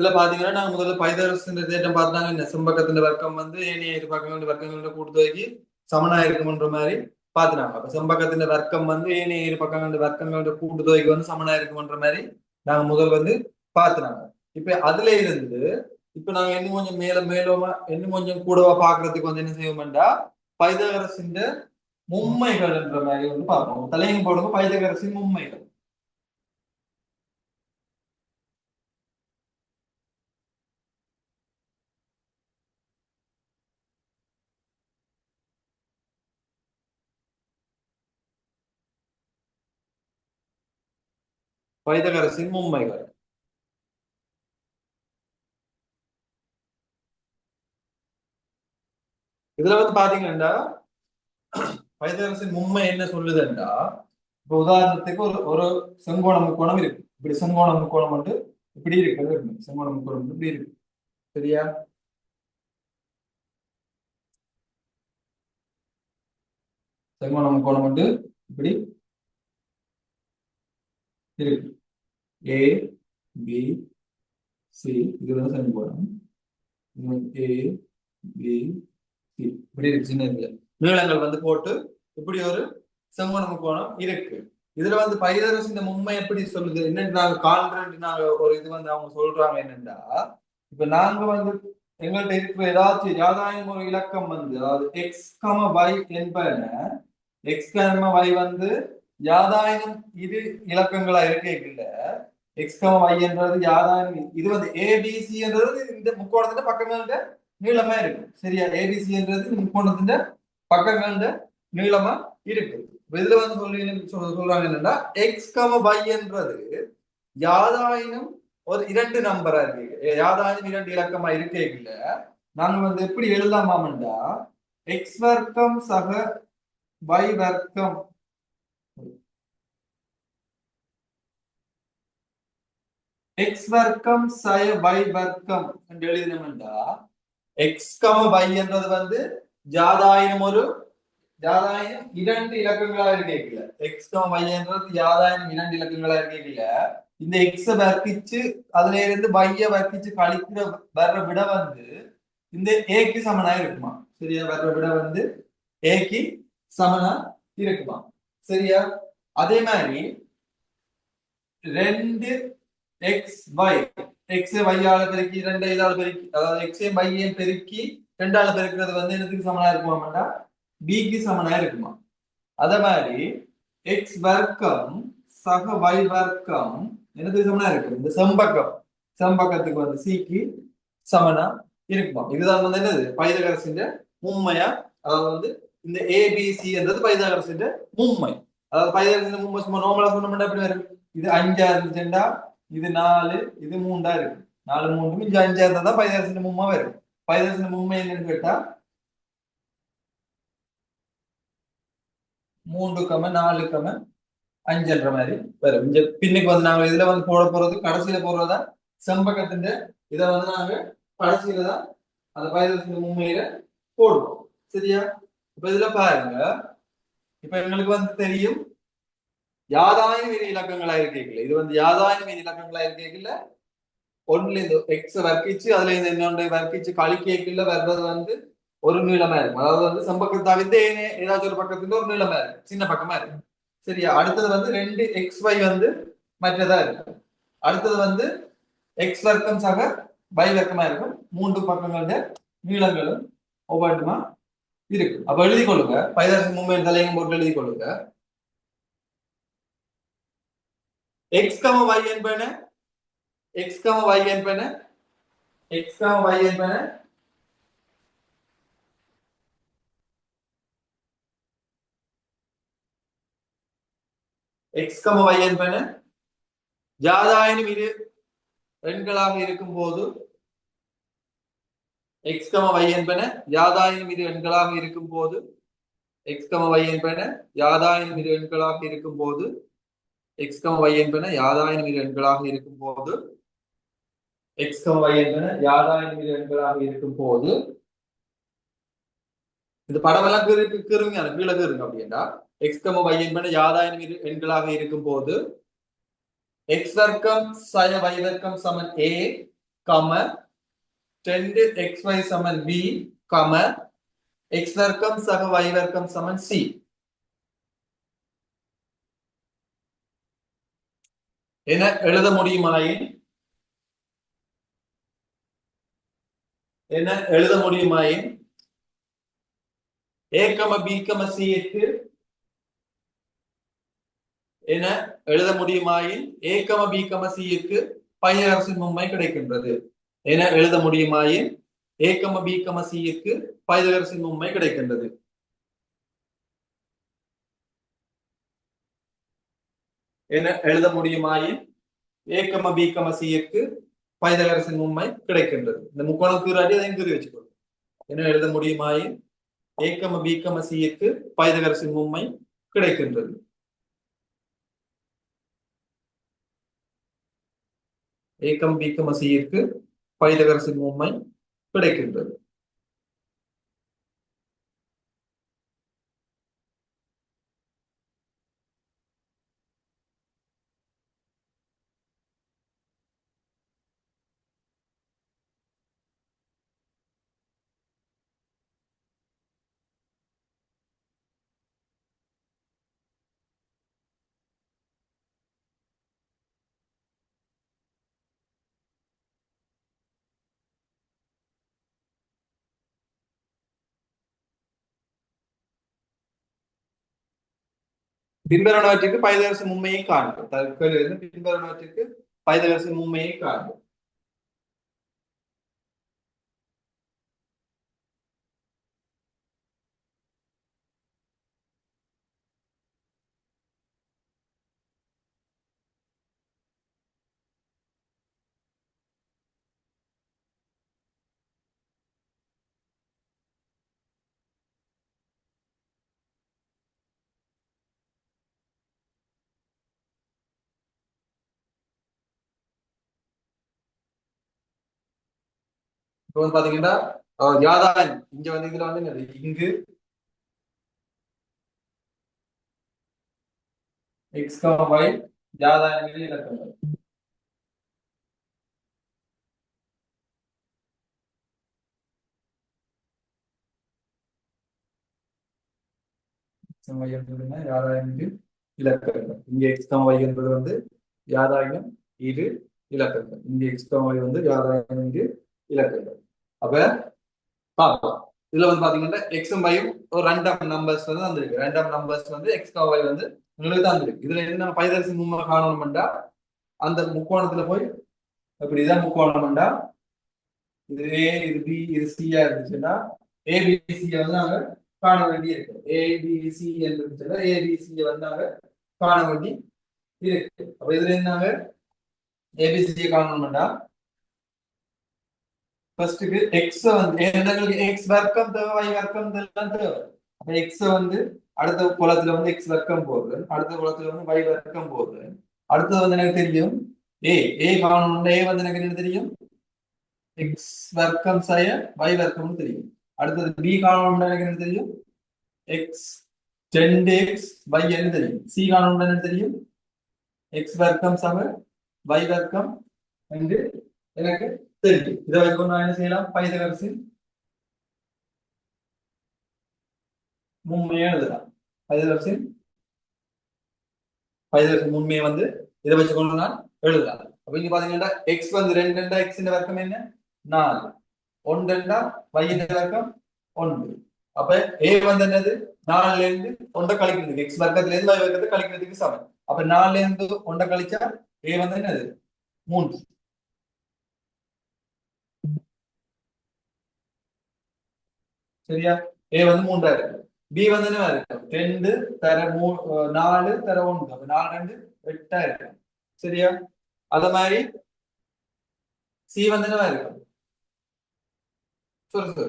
இதுல பாத்தீங்கன்னா நாங்க முதல்ல பைதரஸ் தேட்டம் பார்த்தாங்க இந்த செம்பக்கத்தின் வர்க்கம் வந்து ஏனைய இரு பக்கங்களோட வர்க்கங்களோட கூட்டுத்தொகைக்கு சமனா இருக்கும்ன்ற மாதிரி பாத்துனாங்க. அப்ப செம்பக்கத்தின் வர்க்கம் வந்து ஏனைய இரு பக்கங்களோட வர்க்கங்களோட கூட்டுத்தொகைக்கு வந்து சமனா இருக்கும்ன்ற மாதிரி நாங்க முதல் வந்து பாத்துனாங்க. இப்ப அதுல இருந்து இப்ப நாங்க இன்னும் கொஞ்சம் மேலோமா இன்னும் கொஞ்சம் கூடவா பாக்குறதுக்கு வந்து என்ன செய்வோம்டா பைதகரசின் மும்மைகள் என்ற மாதிரி வந்து பார்ப்போம். தலையங்க போடுங்க பைதகரசின் மும்மைகள். பைதகரசின் மும்மைகள். இதுல வந்து பாத்தீங்கன்னா பைதகரசின் மும்மை என்ன சொல்லுதுன்னா இப்ப உதாரணத்துக்கு ஒரு ஒரு செங்கோண முக்கோணம் இருக்கு. இப்படி செங்கோண முக்கோணம் வந்து இப்படி இருக்கிறது இருக்கு. செங்கோண முக்கோணம் இப்படி இருக்கு. சரியா? செங்கோண முக்கோணம் வந்து இப்படி இருக்கு. ஏ பி சி இதுதான் செங்கோணம். ஏ பி சி இப்படி இருக்கு. சின்ன இதுல நீளங்கள் வந்து போட்டு இப்படி ஒரு செங்கோண முக்கோணம் இருக்கு. இதுல வந்து பைதரஸ் இந்த மும்மை எப்படி சொல்லுது என்னன்னு நாங்க காண்றேன் நாங்க ஒரு இது வந்து அவங்க சொல்றாங்க என்னன்னா இப்ப நாங்க வந்து எங்கள்கிட்ட இருக்கிற ஏதாச்சும் யாதாயும் ஒரு இலக்கம் வந்து அதாவது எக்ஸ் கம y என்பன எக்ஸ் கம y வந்து யாதாயினும் இரு இலக்கங்களா இருக்கேக்கில்ல எக்ஸ் கம y என்றது யாதாயினும் இது வந்து ஏபிசி என்றது இந்த முக்கோணத்தின் பக்கங்கள்ட நீளமா இருக்கு. சரியா? ஏபிசி என்றது இந்த முக்கோணத்தின் பக்கங்கள்ட நீளமா இருக்கு. இதுல வந்து சொல்றாங்க என்னன்னா எக்ஸ் கம y என்றது யாதாயினும் ஒரு இரண்டு நம்பரா இருக்கு. யாதாயினும் இரண்டு இலக்கமா இருக்கே இல்ல நாங்க வந்து எப்படி எழுதலாமாம்டா எக்ஸ் வர்க்கம் சக y வர்க்கம் எக்ஸ் வர்க்கம் சய y வர்க்கம் என்று எழுதினோம்டா எக்ஸ் கம y என்றது வந்து யாதாயினும் ஒரு யாதாயினும் இரண்டு இலக்கங்களா இருக்கேக்கல எக்ஸ் கம y என்றது யாதாயினும் இரண்டு இலக்கங்களா இருக்கேக்கல இந்த எக்ஸ வர்க்கிச்சு அதுல இருந்து y வர்க்கிச்சு கழிக்கிற வர்ற விட வந்து இந்த ஏக்கு சமனா இருக்குமா? சரியா? வர்ற விட வந்து ஏக்கு சமனா இருக்குமா? சரியா? அதே மாதிரி ரெண்டு எக்ஸ் y எக்ஸ் ஆல பெருக்கி ரெண்டு இதால பெருக்கி அதாவது எக்ஸ் y பெருக்கி ரெண்டால பெருக்கிறது வந்து என்னத்துக்கு சமனா இருக்குமாட்டா பிக்கு சமனா இருக்குமா? அதே மாதிரி எக்ஸ் வர்க்கம் சக y வர்க்கம் என்னத்துக்கு சமனா இருக்கு இந்த செம்பக்கத்துக்கு வந்து சிக்கு சமனா இருக்குமா? இதுதான் வந்து என்னது பைதகரசின் மும்மையா அதாவது வந்து இந்த ஏபிசி என்றது பைதகரசின் மும்மை. அதாவது பைதகரசின் மும்மை சும்மா நோமலா சொன்னோம்னா எப்படி வரும்? இது அஞ்சா இருந்துச்சுண்டா இது நாலு இது மூண்டா இருக்கு. நாலு மூன்று இங்க அஞ்சா இருந்தா தான் பைதகரசின் மும்மை வரும். பைதகரசின் மும்மை என்னன்னு கேட்டா 3,4,5 மாதிரி வரும். இங்க பின்னுக்கு வந்து நாங்க இதுல வந்து போட போறது கடைசியில போடுறதா செம்பக்கத்தின் இதை வந்து நாங்க கடைசியில தான் அந்த பைதகரசின் மும்மையில போடுவோம். சரியா? இப்ப இதுல பாருங்க இப்ப எங்களுக்கு வந்து தெரியும் யாதாயிரம் இரு இலக்கங்களா இருக்கீங்களா இது வந்து யாதாயிரம் இரு இலக்கங்களா இருக்கீங்கள ஒன்னுல இந்த எக்ஸ் வர்க்கிச்சு அதுல இந்த இன்னொன்று வர்க்கிச்சு கழிக்கல வர்றது வந்து ஒரு நீளமா இருக்கும். அதாவது வந்து செம்பக்கத்தாவிந்த ஏதாச்சும் ஒரு பக்கத்துல ஒரு நீளமா இருக்கு சின்ன பக்கமா இருக்கு. சரியா? அடுத்தது வந்து ரெண்டு எக்ஸ் ஒய் வந்து மற்றதா இருக்கு. அடுத்தது வந்து எக்ஸ் வர்க்கம் சக y வர்க்கமா இருக்கும். மூன்று பக்கங்களோட நீளங்களும் ஒவ்வொன்றுமா இருக்கு. அப்ப எழுதி கொள்ளுங்க பைதரசன் மும்மை தலையங்கம் போட்டு எழுதி கொள்ளுங்க. எக்ஸ் கம y என்பன எக்ஸ் கம y என்பன எக்ஸ் கம y என்பன எக்ஸ் கம y என்பன யாதாயினும் இரு எண்களாக இருக்கும் போது எக்ஸ் கம y என்பன யாதாயினும் இரு எண்களாக இருக்கும் போது எக்ஸ் கம y என்பன யாதாயினும் இரு எண்களாக இருக்கும் போது எக்ஸ் கம y என்பன யாதாயினும் இரு எண்களாக இருக்கும் போது எக்ஸ் கம y என்பன யாதாயினும் இரு எண்களாக இருக்கும் போது இந்த படமெல்லாம் கீறுங்க அது கீழே கீறுங்க அப்படின்னா எக்ஸ் கம y என்பன யாதாயினும் இரு எண்களாக இருக்கும் போது எக்ஸ் வர்க்கம் சய y வர்க்கம் சமன் ஏ கம 10xy சமன் b கம x வர்க்கம் சக y வர்க்கம் சமன் c. என எழுத முடியுமாயின் a b c க்கு என எழுத முடியுமாயின் a b c க்கு பைதகரசின் மும்மை கிடைக்கின்றது. என எழுத முடியுமாயின் a b c க்கு பைதகரசின் மும்மை கிடைக்கின்றது. என எழுத முடியுமாயின் a b c க்கு பைதகரசின் மும்மை கிடைக்கின்றது. இந்த முக்கோணம் கீறாடி அதையும் கீறி வச்சுக்கோ. என எழுத முடியுமாயின் a b c க்கு பைதகரசின் மும்மை கிடைக்கின்றது. a b c க்கு பைதகரசின் மும்மை கிடைக்கின்றது. பின்வருவனவற்றுக்கு பைதகரசின் மும்மையை காண்போம். பின்வருவனவற்றுக்கு பைதகரசின் மும்மையை காண்போம். இப்போ வந்து பாத்தீங்கன்னா யாதாயம் இங்க வந்து இதுல வந்து இங்கு x, y யாதாயங்களில் இலக்கங்கள். யாதாயங்களில் இலக்கங்கள். இங்க x, y என்பது வந்து யாதாயம் இரு இலக்கங்கள். இங்க x, y வந்து யாதாயம் இரு இலக்கங்கள். அப்ப பார்க்கலாம். இதுல வந்து பாத்தீங்கன்னா எக்ஸும் வையும் ஒரு ரேண்டம் நம்பர்ஸ் வந்து வந்திருக்கு. ரேண்டம் நம்பர்ஸ் வந்து எக்ஸ் ஒய் வந்து உங்களுக்கு தான் இருக்கு. இதுல என்ன பைதகரசின் மும்மை காணணும்டா அந்த முக்கோணத்துல போய் இப்படிதான் முக்கோணம்டா இது ஏ இது பி இது சியா இருந்துச்சுன்னா ஏபிசியை வந்து நாங்க காண வேண்டி இருக்கு. ஏபிசி இருந்துச்சுன்னா ஏபிசியை வந்து நாங்க காண வேண்டி இருக்கு. அப்ப இதுல என்னங்க ஏபிசியை காணணும்டா ஃபர்ஸ்ட்டுக்கு எக்ஸ் வந்து எங்களுக்கு எக்ஸ் வர்க்கம் தேவை y வர்க்கம் எல்லாம் தேவை. அப்ப எக்ஸ் வந்து அடுத்த குலத்துல வந்து எக்ஸ் வர்க்கம் போகுது, அடுத்த குலத்துல வந்து y வர்க்கம் போகுது. அடுத்தது வந்து எனக்கு தெரியும் ஏ ஏ காணணும். ஏ வந்து எனக்கு என்ன தெரியும் எக்ஸ் வர்க்கம் செய்ய y வர்க்கம்னு தெரியும். அடுத்தது பி காணணும்னு எனக்கு என்ன தெரியும் எக்ஸ் 10x y என்ன தெரியும். சி காணணும்னு என்ன தெரியும் எக்ஸ் வர்க்கம் சம y வர்க்கம் என்று எனக்கு தெரியும். இதை வைக்கும் நான் என்ன செய்யலாம் பைதகரசின் மும்மையை எழுதலாம். பைதகரசின் மும்மையை வந்து இதை வச்சுக்கொண்டு நான் எழுதலாம். அப்ப இங்க பாத்தீங்கன்னா எக்ஸ் வந்து 2 எக்ஸ் வர்க்கம் என்ன 4 1 y வர்க்கம் 1. அப்ப ஏ வந்து என்னது 4ல இருந்து 1 கழிக்கிறதுக்கு எக்ஸ் வர்க்கத்துல இருந்து y வர்க்கத்தை கழிக்கிறதுக்கு சமம். அப்ப 4ல இருந்து 1 கழிச்சா ஏ வந்து என்னது 3. சரியா ஏ வந்து 3 இருக்கு. பி வந்து என்ன இருக்கு 2 தர 4 தர 1. அப்ப 4 2 8 இருக்கு. சரியா அத மாதிரி சி வந்து என்ன இருக்கு சொல்லு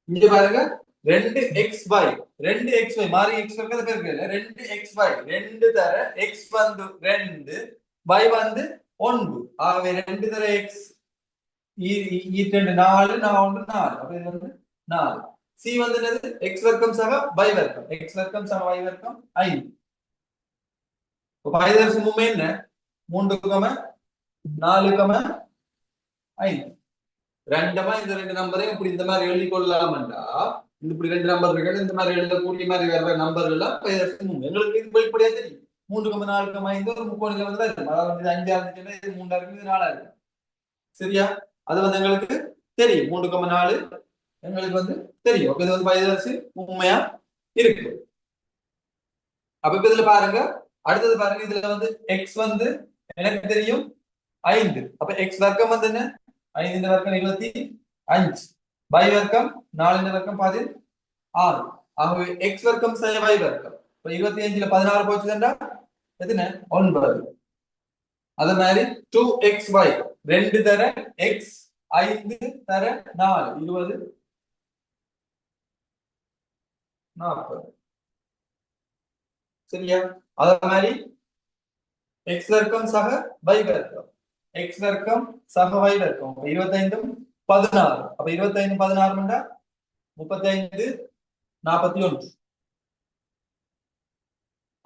இங்க பாருங்க 2xy 2xy மாறி x வர்க்கத்தை பெருக்கல 2xy 2 தர x வந்து 2 y வந்து 1. ஆகவே 2 தர x ஈ 2 4 4 4. அப்ப இது வந்து 4. சி வந்து என்னது x வர்க்கம் சம y வர்க்கம். x வர்க்கம் சம y வர்க்கம் 5. இப்போ பைதகரசின் மும்மை என்ன 3, 4, 5. ரெண்டமா இந்த ரெண்டு நம்பரையும் இப்படி இந்த மாதிரி எழுதி கொள்ளலாம்டா. இப்படி ரெண்டு நம்பர் இருக்கு, இந்த மாதிரி எழுதக்கூடிய மாதிரி வர்ற நம்பர்கள் எல்லாம் எங்களுக்கு இது வெளிப்படையா தெரியும். 3,4,5 ஒரு முக்கோணில வந்து அதாவது 5 இருந்துச்சுன்னா இது 3 இருக்கு, இது 4 இருக்கு. சரியா? அது வந்து எங்களுக்கு தெரியும். 3,4 எங்களுக்கு வந்து தெரியும். இது வந்து பைதரசு உண்மையா இருக்கு. அப்ப இப்ப இதுல பாருங்க, அடுத்தது பாருங்க, இதுல வந்து எக்ஸ் வந்து எனக்கு தெரியும் 5. அப்ப எக்ஸ் வர்க்கம் வந்து என்ன? 5 வர்க்கம் 25. y வர்க்கம் 4 வர்க்கம் 16. ஆகவே எக்ஸ் வர்க்கம் சை y வர்க்கம். இப்ப 25ல 16 போச்சுன்னா எத்தனை? 9. அதே மாதிரி 2xy 2 தர x 5 தர 4 20 40. சரியா? அதே மாதிரி x வர்க்கம் சக y வர்க்கம், x வர்க்கம் சக y வர்க்கம் 25 16. அப்ப 25 16 35 41.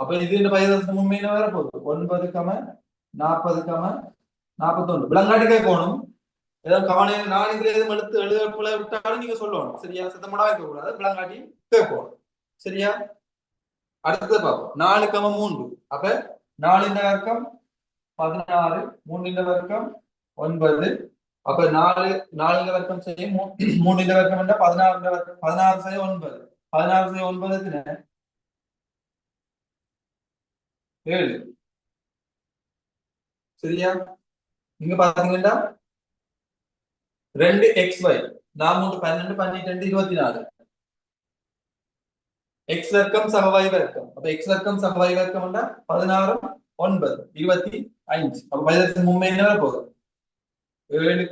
அப்ப ഇതിന്റെ പൈതൃകം മുമ്പേനെ വേറെ പോകും 9, 40, 41. விளங்காட்டி கேட்கணும். ஏதோ கவனை நான் இதுல எதுவும் எழுத விட்டாலும் நீங்க சொல்லணும். சரியா? சத்தமடா வைக்க கூடாது, விளங்காட்டி கேட்கணும். சரியா? அடுத்தது பார்ப்போம். 4, 3. அப்ப 4 வர்க்கம் 16, 3 வர்க்கம் 9. அப்ப 4 வர்க்கம் செய்யும் 3 வர்க்கம் 16 வர்க்கம் 16 செய்ய 9. 16 செய்ய 9 7. சரியா? நீங்க பாத்தீங்கன்னா 2xy 4 12 12 24. x வர்க்கம் சக y வர்க்கம். அப்ப x வர்க்கம் சக y வர்க்கம் 16 9 25. அப்ப பைதரசு மும்மை என்ன போகுது? 7,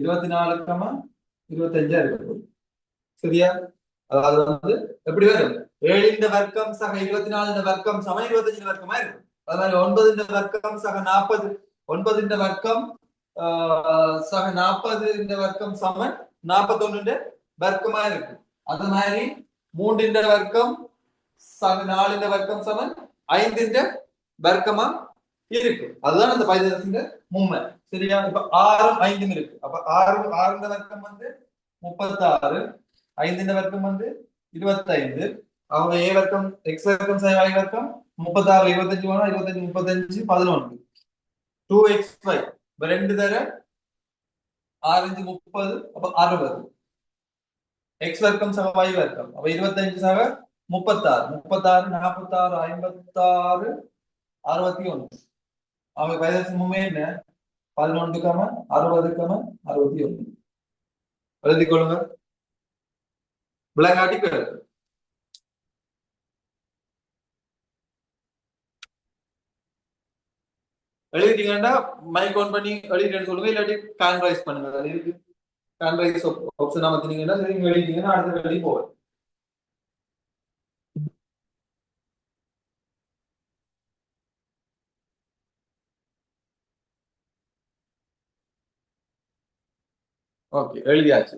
24, 25 இருக்கு. சரியா? அதாவது வந்து எப்படி வரும்? 7 வர்க்கம் சக 24 வர்க்கம் சம 25 வர்க்கமா இருக்கும். அதனால 9 வர்க்கம் சக 40, 9 வர்க்கம் சக 40 வர்க்கம் சமன் 41 வர்க்கமா இருக்கு. அது மாதிரி 3 வர்க்கம் சக 4 வர்க்கம் சமன் 5 வர்க்கமா இருக்கு. அதுதான் அந்த பைதரசின் மும்மை. சரியா? இப்ப 6 5 இருக்கு. அப்ப 6 வர்க்கம் வந்து 36, 5 வர்க்கம் வந்து 25. அவங்க ஏ வர்க்கம் எக்ஸ் வர்க்கம் சை y வர்க்கம் 36 25 25 35 11. 2xy 2 தர 6 30. அப்ப 60. எக்ஸ் வர்க்கம் சக y வர்க்கம். அப்ப 25 சக 36 36 46 56 61. அவங்க பைதரசு மும்மை என்ன? 11, 60, 61. எழுதிக் கொள்ளுங்க. விளங்காட்டி கேளு. எழுதிட்டீங்கன்னா மைக் ஆன் பண்ணி எழுதிட்டேன்னு சொல்லுங்க, இல்லாட்டி ஹேண்ட் ரைஸ் பண்ணுங்க. ஹேண்ட் ரைஸ் ஆப்ஷன் அமர்த்தினீங்கன்னா சரி, நீங்க எழுதிட்டீங்கன்னா அடுத்த எழுதி போவேன். ஓகே, எழுதியாச்சு.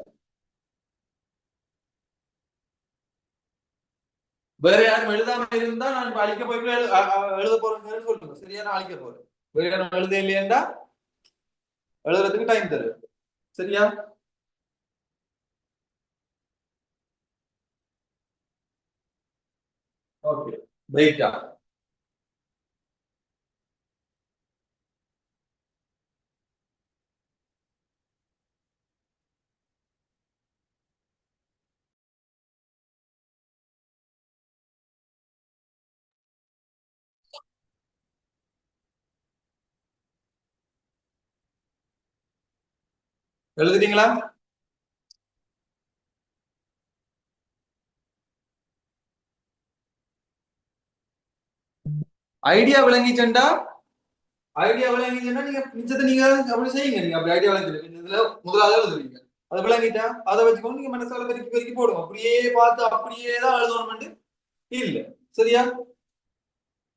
வேற யாரும் எழுதாம இருந்தா நான் அழிக்க போய் எழுத போறேன்னு சொல்லுங்க. சரியா? நான் அழிக்க போறேன். வேற யாரும் எழுத இல்லையா எழுதுறதுக்கு டைம் தரு. சரியா? ஓகே, வெயிட்டா எழுதுட்டீங்களா? ஐடியா விளங்கிச்சண்டா? ஐடியா விளங்கிச்சுன்னா நீங்க மிச்சத்தை நீங்க அப்படி செய்யுங்க. நீங்க அப்படி ஐடியா விளங்கிச்சு இதுல முதலாவது எழுதுவீங்க. அதை விளங்கிட்டா அதை வச்சுக்கோங்க. நீங்க மனசால பெருக்கி பெருக்கி போடுவோம். அப்படியே பார்த்து அப்படியே தான் எழுதணும் இல்ல. சரியா?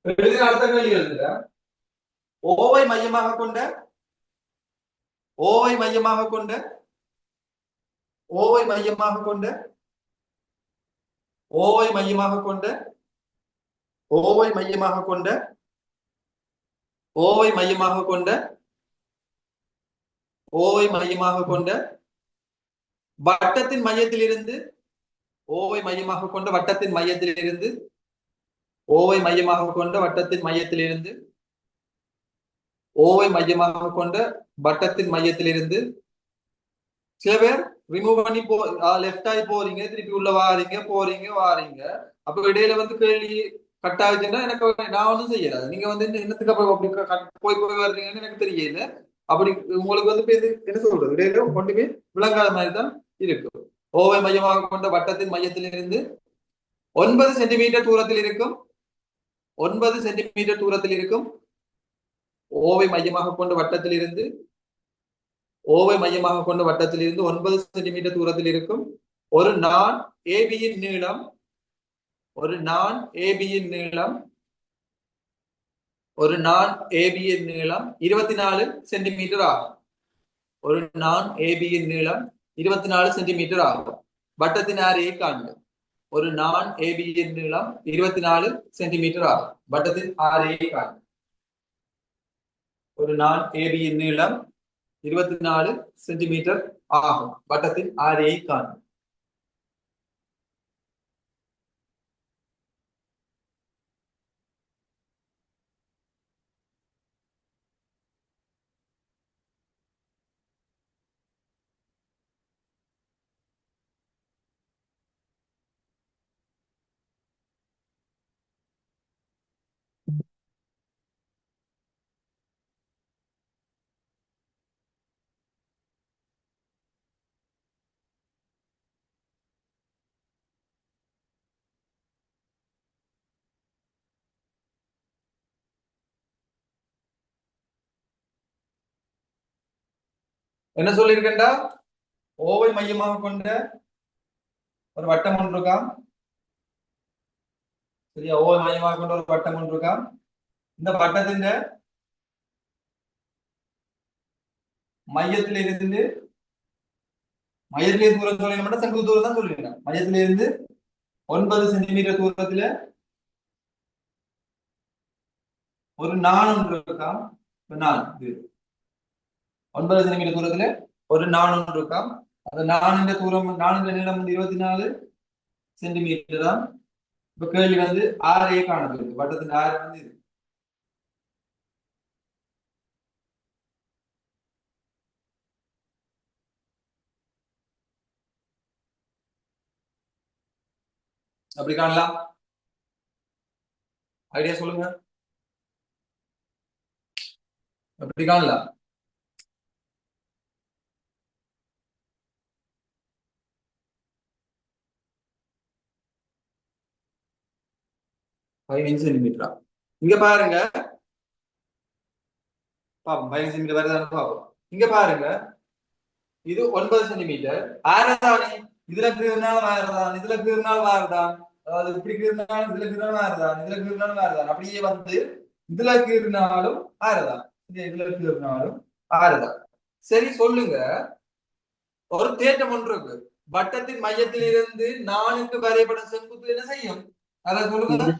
எழுதி அடுத்த கேள்வி எழுதுங்க. ஓவை மையமாக கொண்ட ஓவை மையமாக கொண்ட ஓவை மையமாக கொண்ட ஓவை மையமாக கொண்ட ஓவை மையமாக கொண்ட ஓவை மையமாக கொண்ட ஓவை மையமாக கொண்ட வட்டத்தின் மையத்திலிருந்து ஓவை மையமாக கொண்ட வட்டத்தின் மையத்திலிருந்து ஓவை மையமாக கொண்ட வட்டத்தின் மையத்திலிருந்து ஓவை மையமாக கொண்ட வட்டத்தின் மையத்திலிருந்து சில பேர் ரிமூவ் பண்ணி லெஃப்ட் ஆகி போறீங்க, திருப்பி உள்ள வாரீங்க, போறீங்க வாரீங்க. அப்ப இடையில வந்து கேள்வி கட் ஆகுதுன்னா எனக்கு நான் ஒன்றும் செய்யறாது. நீங்க வந்து என்னத்துக்கு அப்புறம் அப்படி போய் போய் வர்றீங்கன்னு எனக்கு தெரியல. அப்படி உங்களுக்கு வந்து என்ன சொல்றது, இடையில கொண்டுமே விளங்காத மாதிரி தான் இருக்கும். ஓவை மையமாக கொண்ட வட்டத்தின் மையத்திலிருந்து 9 சென்டிமீட்டர் தூரத்தில் இருக்கும் 9 சென்டிமீட்டர் தூரத்தில் இருக்கும் ஓவை மையமாக கொண்ட வட்டத்தில் இருந்து ஓவை மையமாக கொண்ட வட்டத்தில் இருந்து 9 சென்டிமீட்டர் தூரத்தில் இருக்கும் ஒரு நான் ஏபியின் நீளம் ஒரு நான் ஏபியின் நீளம் ஒரு நான் ஏபியின் நீளம் 24 சென்டிமீட்டர் ஆகும். ஒரு நான் ஏபியின் நீளம் 24 சென்டிமீட்டர் ஆகும். வட்டத்தின் ஆரையை காண்க. ஒரு நான் ஏபியின் நீளம் 24 சென்டிமீட்டர் ஆகும். வட்டத்தின் ஆரையை காண்க. ஒரு நான் ஏபியின் நீளம் 24 சென்டிமீட்டர் ஆகும். வட்டத்தின் ஆரையை காண்க. என்ன சொல்லியிருக்கேன்டா, ஓவை மையமாக கொண்ட ஒரு வட்டம் ஒன்று இருக்காம். சரியா, ஓவை மையமாக கொண்ட ஒரு வட்டம் ஒன்று இருக்காம். இந்த வட்டத்தின் மையத்திலிருந்து தூரம் சொல்லணும், செங்குத்து தூரம் தான் சொல்லிருக்கேன். மையத்திலிருந்து 9 சென்டிமீட்டர் தூரத்துல ஒரு நான் ஒன்று இருக்காம். நான் 9 சென்டிமீட்டர் தூரத்துல ஒரு நான் ஒன்று இருக்காம். அந்த நானின் தூரம் நானின் நீளம் வந்து 24 சென்டிமீட்டர் தான். இப்ப கேள்வி வந்து ஆரையே காணப்படுது. வட்டத்தின் ஆறு வந்து இது. அப்படி காணலாம். ஐடியா சொல்லுங்க. அப்படி காணலாம். சென்டிமீட்டரா இங்க பாருங்க. பாப்போம் 15 சென்டிமீட்டர் வருதான்னு பாப்போம். இங்க பாருங்க, இது 9 சென்டிமீட்டர். ஆறதானே இதுல கீறினாலும் ஆறதான், இதுல கீறினாலும் ஆறதான், அதாவது இப்படி கீறினாலும் இதுல கீறினாலும் ஆறதான், இதுல கீறினாலும் ஆறதான். அப்படியே வந்து இதுல கீறினாலும் ஆறதான், இதுல கீறினாலும் ஆறதான். சரி சொல்லுங்க, ஒரு தேட்டம் ஒன்று இருக்கு. வட்டத்தின் மையத்தில் இருந்து நானுக்கு வரைபடம் செங்குத்து என்ன செய்யும்? அதை சொல்லுங்க.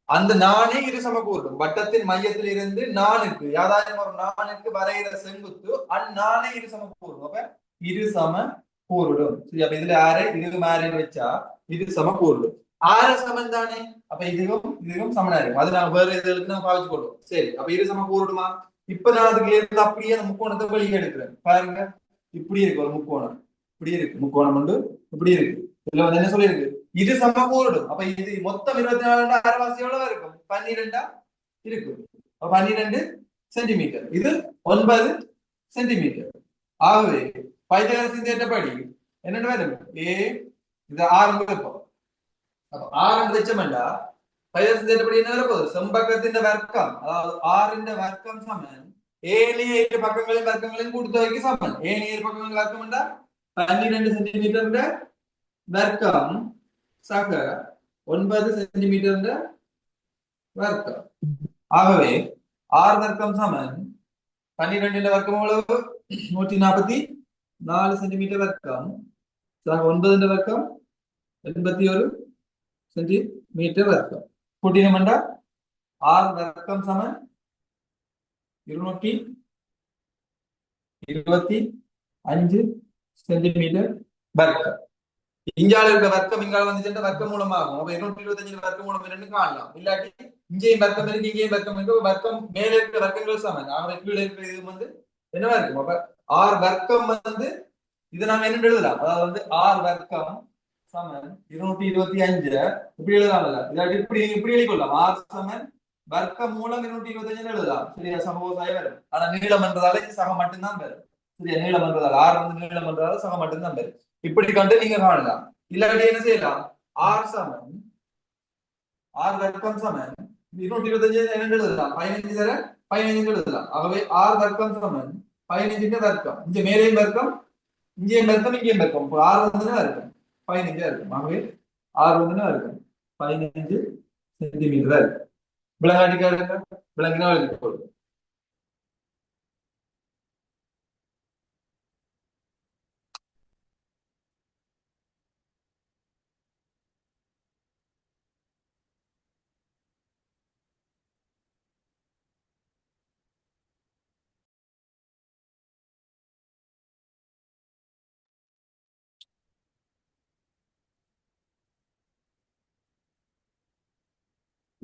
அந்த நானே இரு சமக்கூறுடும். வட்டத்தின் மையத்தில் இருந்து நானுக்கு யாதாயிரம் ஒரு நானுக்கு வரைகிற செங்குத்து அந்நானே இரு சமக்கூறுடும். அப்ப இரு சம கூறுடும். சரி, அப்ப இதுல ஆரை இது மாதிரி வச்சா இது சம கூறுடும். ஆறு சமன் தானே, அப்ப இதுவும் சமனா இருக்கும். அது நான் வேற இதுக்கு நான் பாவிச்சு கொள்ளும். சரி, அப்ப இரு சம கூறுடுமா? இப்ப நான் அதுக்கு இருந்து அப்படியே அந்த முக்கோணத்தை வெளியே எடுக்கிறேன். பாருங்க, இப்படி இருக்கு ஒரு முக்கோணம், இப்படி இருக்கு முக்கோணம் உண்டு, இப்படி இருக்கு. இதுல வந்து என்ன சொல்லியிருக்கு? இது சமக்கூறுடும். அப்ப இது மொத்தம் 24 அரைவாசி எவ்வளவு இருக்கும்? 12 இருக்கும். 12 சென்டிமீட்டர். இது 9 சென்டிமீட்டர். ஆகவே பைத்தகரசின் தேற்றப்படி என்னென்ன வரும்? இது 6 இருக்கும். அப்ப 6 லட்சம்டா பைத்தகரசின் தேற்றப்படி என்ன வரப்போகுது? செம்பக்கத்தின் வர்க்கம், அதாவது 6 வர்க்கம் சமன் ஏனைய இரு பக்கங்களின் வர்க்கங்களின் கூட்டுத்தொகைக்கு சமன். ஏனைய இரு பக்கங்களின் வர்க்கம் என்றா 12 சென்டிமீட்டர் வர்க்கம் சக 9 சென்டிமீட்டர் வர்க்கம். ஆகவே 6 வர்க்கம் சமன் 12 வர்க்கம் எவ்வளவு? 144 சென்டிமீட்டர் வர்க்கம் சக 9 வர்க்கம் 81 சென்டிமீட்டர் வர்க்கம். கூட்டினோம்டா 6 வர்க்கம் சமன் 244 25 சென்டிமீட்டர் வர்க்கம். இங்கால இருக்கிற வர்க்கம் இங்கால வந்து வர்க்க மூலமாகும். அப்ப 225 வர்க்க மூலம் என்னன்னு காணலாம். இல்லாட்டி இங்கேயும் வர்க்கம் இருக்கு, இங்கேயும் வர்க்கம் இருக்கு. வர்க்கம் மேல இருக்கிற வர்க்கங்கள் சமன், ஆகவே கீழே இருக்கிற இது வந்து என்னவா இருக்கும். அப்ப ஆர் வர்க்கம் வந்து இதை நாம என்ன எழுதலாம், அதாவது வந்து ஆர் வர்க்கம் சமன் 225 இப்படி எழுதலாம்ல. இல்லாட்டி இப்படி இப்படி எழுதிக்கொள்ளலாம். ஆர் சமன் வர்க்கம் மூலம் 225 எழுதலாம். சரியா, சமபோக வரும். ஆனா நீளம் என்றதால இது சகம் மட்டும்தான் வரும். சரியா, நீளம் என்றதால் ஆர் வந்து நீளம் என்றதால சகம் மட்டும்தான் வரும். இப்படி கண்டு நீங்க காணலாம். இல்லாட்டி என்ன செய்யலாம், ஆர் சமன் ஆர் வர்க்கம் சமன் 225 என்ன எழுதலாம், 15 தர 15 எழுதலாம். ஆகவே ஆர் வர்க்கம் சமன் 15 வர்க்கம். இங்க மேலேயும் வர்க்கம், இங்கேயும் வர்க்கம், இங்கேயும் வர்க்கம். ஆறு வந்து இருக்கும் 15 இருக்கும். ஆகவே ஆறு வந்து இருக்கும் 15 சென்டிமீட்டர் இருக்கும். விலங்காட்டிக்காக விலங்கினா எழுதி போடுவோம்.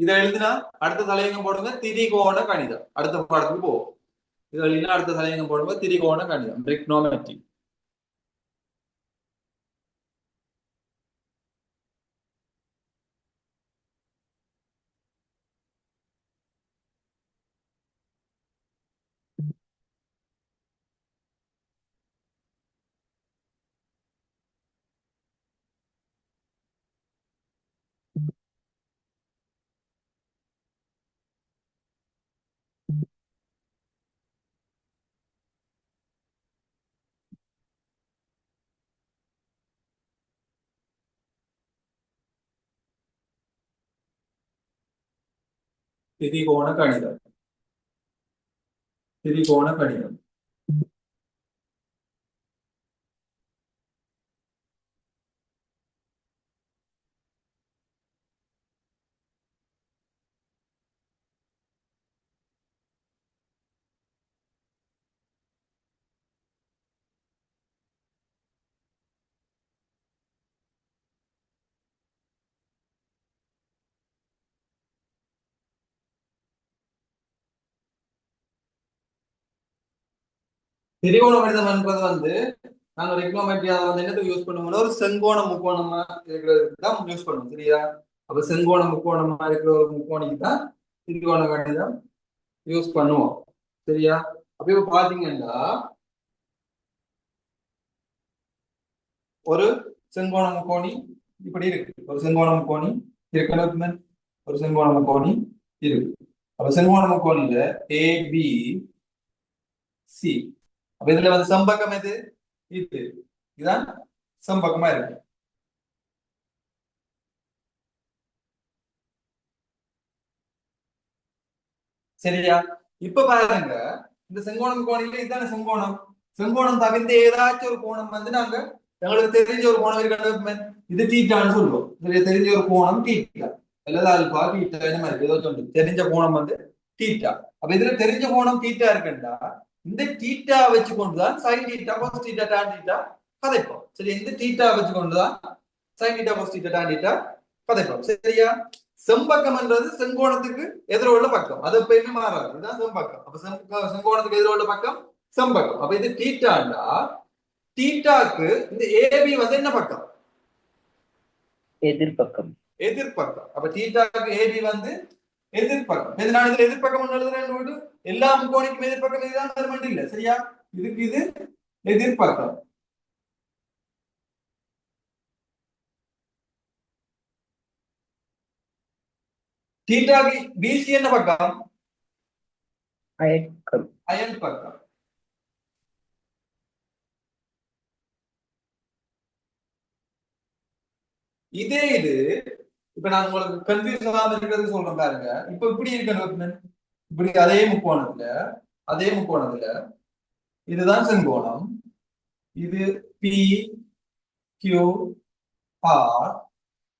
இதை எழுதினா அடுத்த தலையங்கம் போடுங்க திரிகோண கணிதம். அடுத்த பாடத்துக்கு போவோம். இது எழுதினா அடுத்த தலையங்கம் போடுங்க திரிகோண கணிதம், trigonometry. திரிகோண கணிதம், திரிகோண கணிதம். திரிகோண கணிதம் என்பது வந்து நாங்க ரெக்னோமெட்ரியா வந்து என்னத்துக்கு யூஸ் பண்ணுவோம்னா ஒரு செங்கோண முக்கோணமா இருக்கிறதுக்கு தான் யூஸ் பண்ணுவோம். சரியா, அப்ப செங்கோண முக்கோணமா இருக்கிற ஒரு முக்கோணிக்கு தான் திரிகோண கணிதம் யூஸ் பண்ணுவோம். சரியா, அப்ப இப்ப பாத்தீங்கன்னா ஒரு செங்கோண முக்கோணி இப்படி இருக்கு. ஒரு செங்கோண முக்கோணி இருக்கு, ஒரு செங்கோண முக்கோணி இருக்கு. அப்ப செங்கோண முக்கோணியில ஏ பி சி. அப்ப இதுல வந்து செம்பக்கம் எது, இது இதுதான் செம்பக்கமா இருக்கு. சரியா, இப்ப பாருங்க இந்த செங்கோணம் கோணில இதுதானே செங்கோணம். செங்கோணம் தவிர்த்து ஏதாச்சும் ஒரு கோணம் வந்து நாங்க எங்களுக்கு தெரிஞ்ச ஒரு கோணம் இருக்கு, இது தீட்டான்னு சொல்லுவோம். இதுல தெரிஞ்ச ஒரு கோணம் தீட்டா அல்லது ஆல்பா தீட்டா இந்த மாதிரி ஏதோ சொல்லு தெரிஞ்ச கோணம் வந்து தீட்டா. அப்ப இதுல தெரிஞ்ச கோணம் தீட்டா இருக்குன்னா இந்த தீட்டா வச்சு கொண்டுதான் சைன் தீட்டா கோஸ் தீட்டா டான் தீட்டா கதைப்போம். சரி, இந்த தீட்டா வச்சு கொண்டுதான் சைன் தீட்டா கோஸ் தீட்டா டான் தீட்டா கதைப்போம். சரியா, செம்பக்கம் என்றது செங்கோணத்துக்கு எதிர உள்ள பக்கம், அது எப்பயுமே மாறாது. இதுதான் செம்பக்கம். அப்ப செங்கோணத்துக்கு எதிர உள்ள பக்கம் செம்பக்கம். அப்ப இது தீட்டாண்டா தீட்டாக்கு இந்த ஏபி வந்து என்ன பக்கம், எதிர்பக்கம். எதிர்பக்கம். அப்ப தீட்டாக்கு ஏபி வந்து எதிர்பக்கம். இதனால இதுல எதிர்பக்கம் எழுதுறேன், எல்லா முக்கோணிக்கும் எதிர்பக்கம் இதுதான் பெருமண்டு இல்ல. சரியா, இதுக்கு இது எதிர்பக்கம். தீட்டாக்கு பிசி என்ன பக்கம், அயல்பக்கம். அயல் பக்கம். இதே இது இப்ப நான் உங்களுக்கு கன்ஃபியூஸ் ஆகாம இருக்கிறது சொல்றேன் பாருங்க. இப்ப இப்படி இருக்கணும், இப்படி அதே முக்கோணத்துல இதுதான் செங்கோணம். இது பி கியூ ஆர்.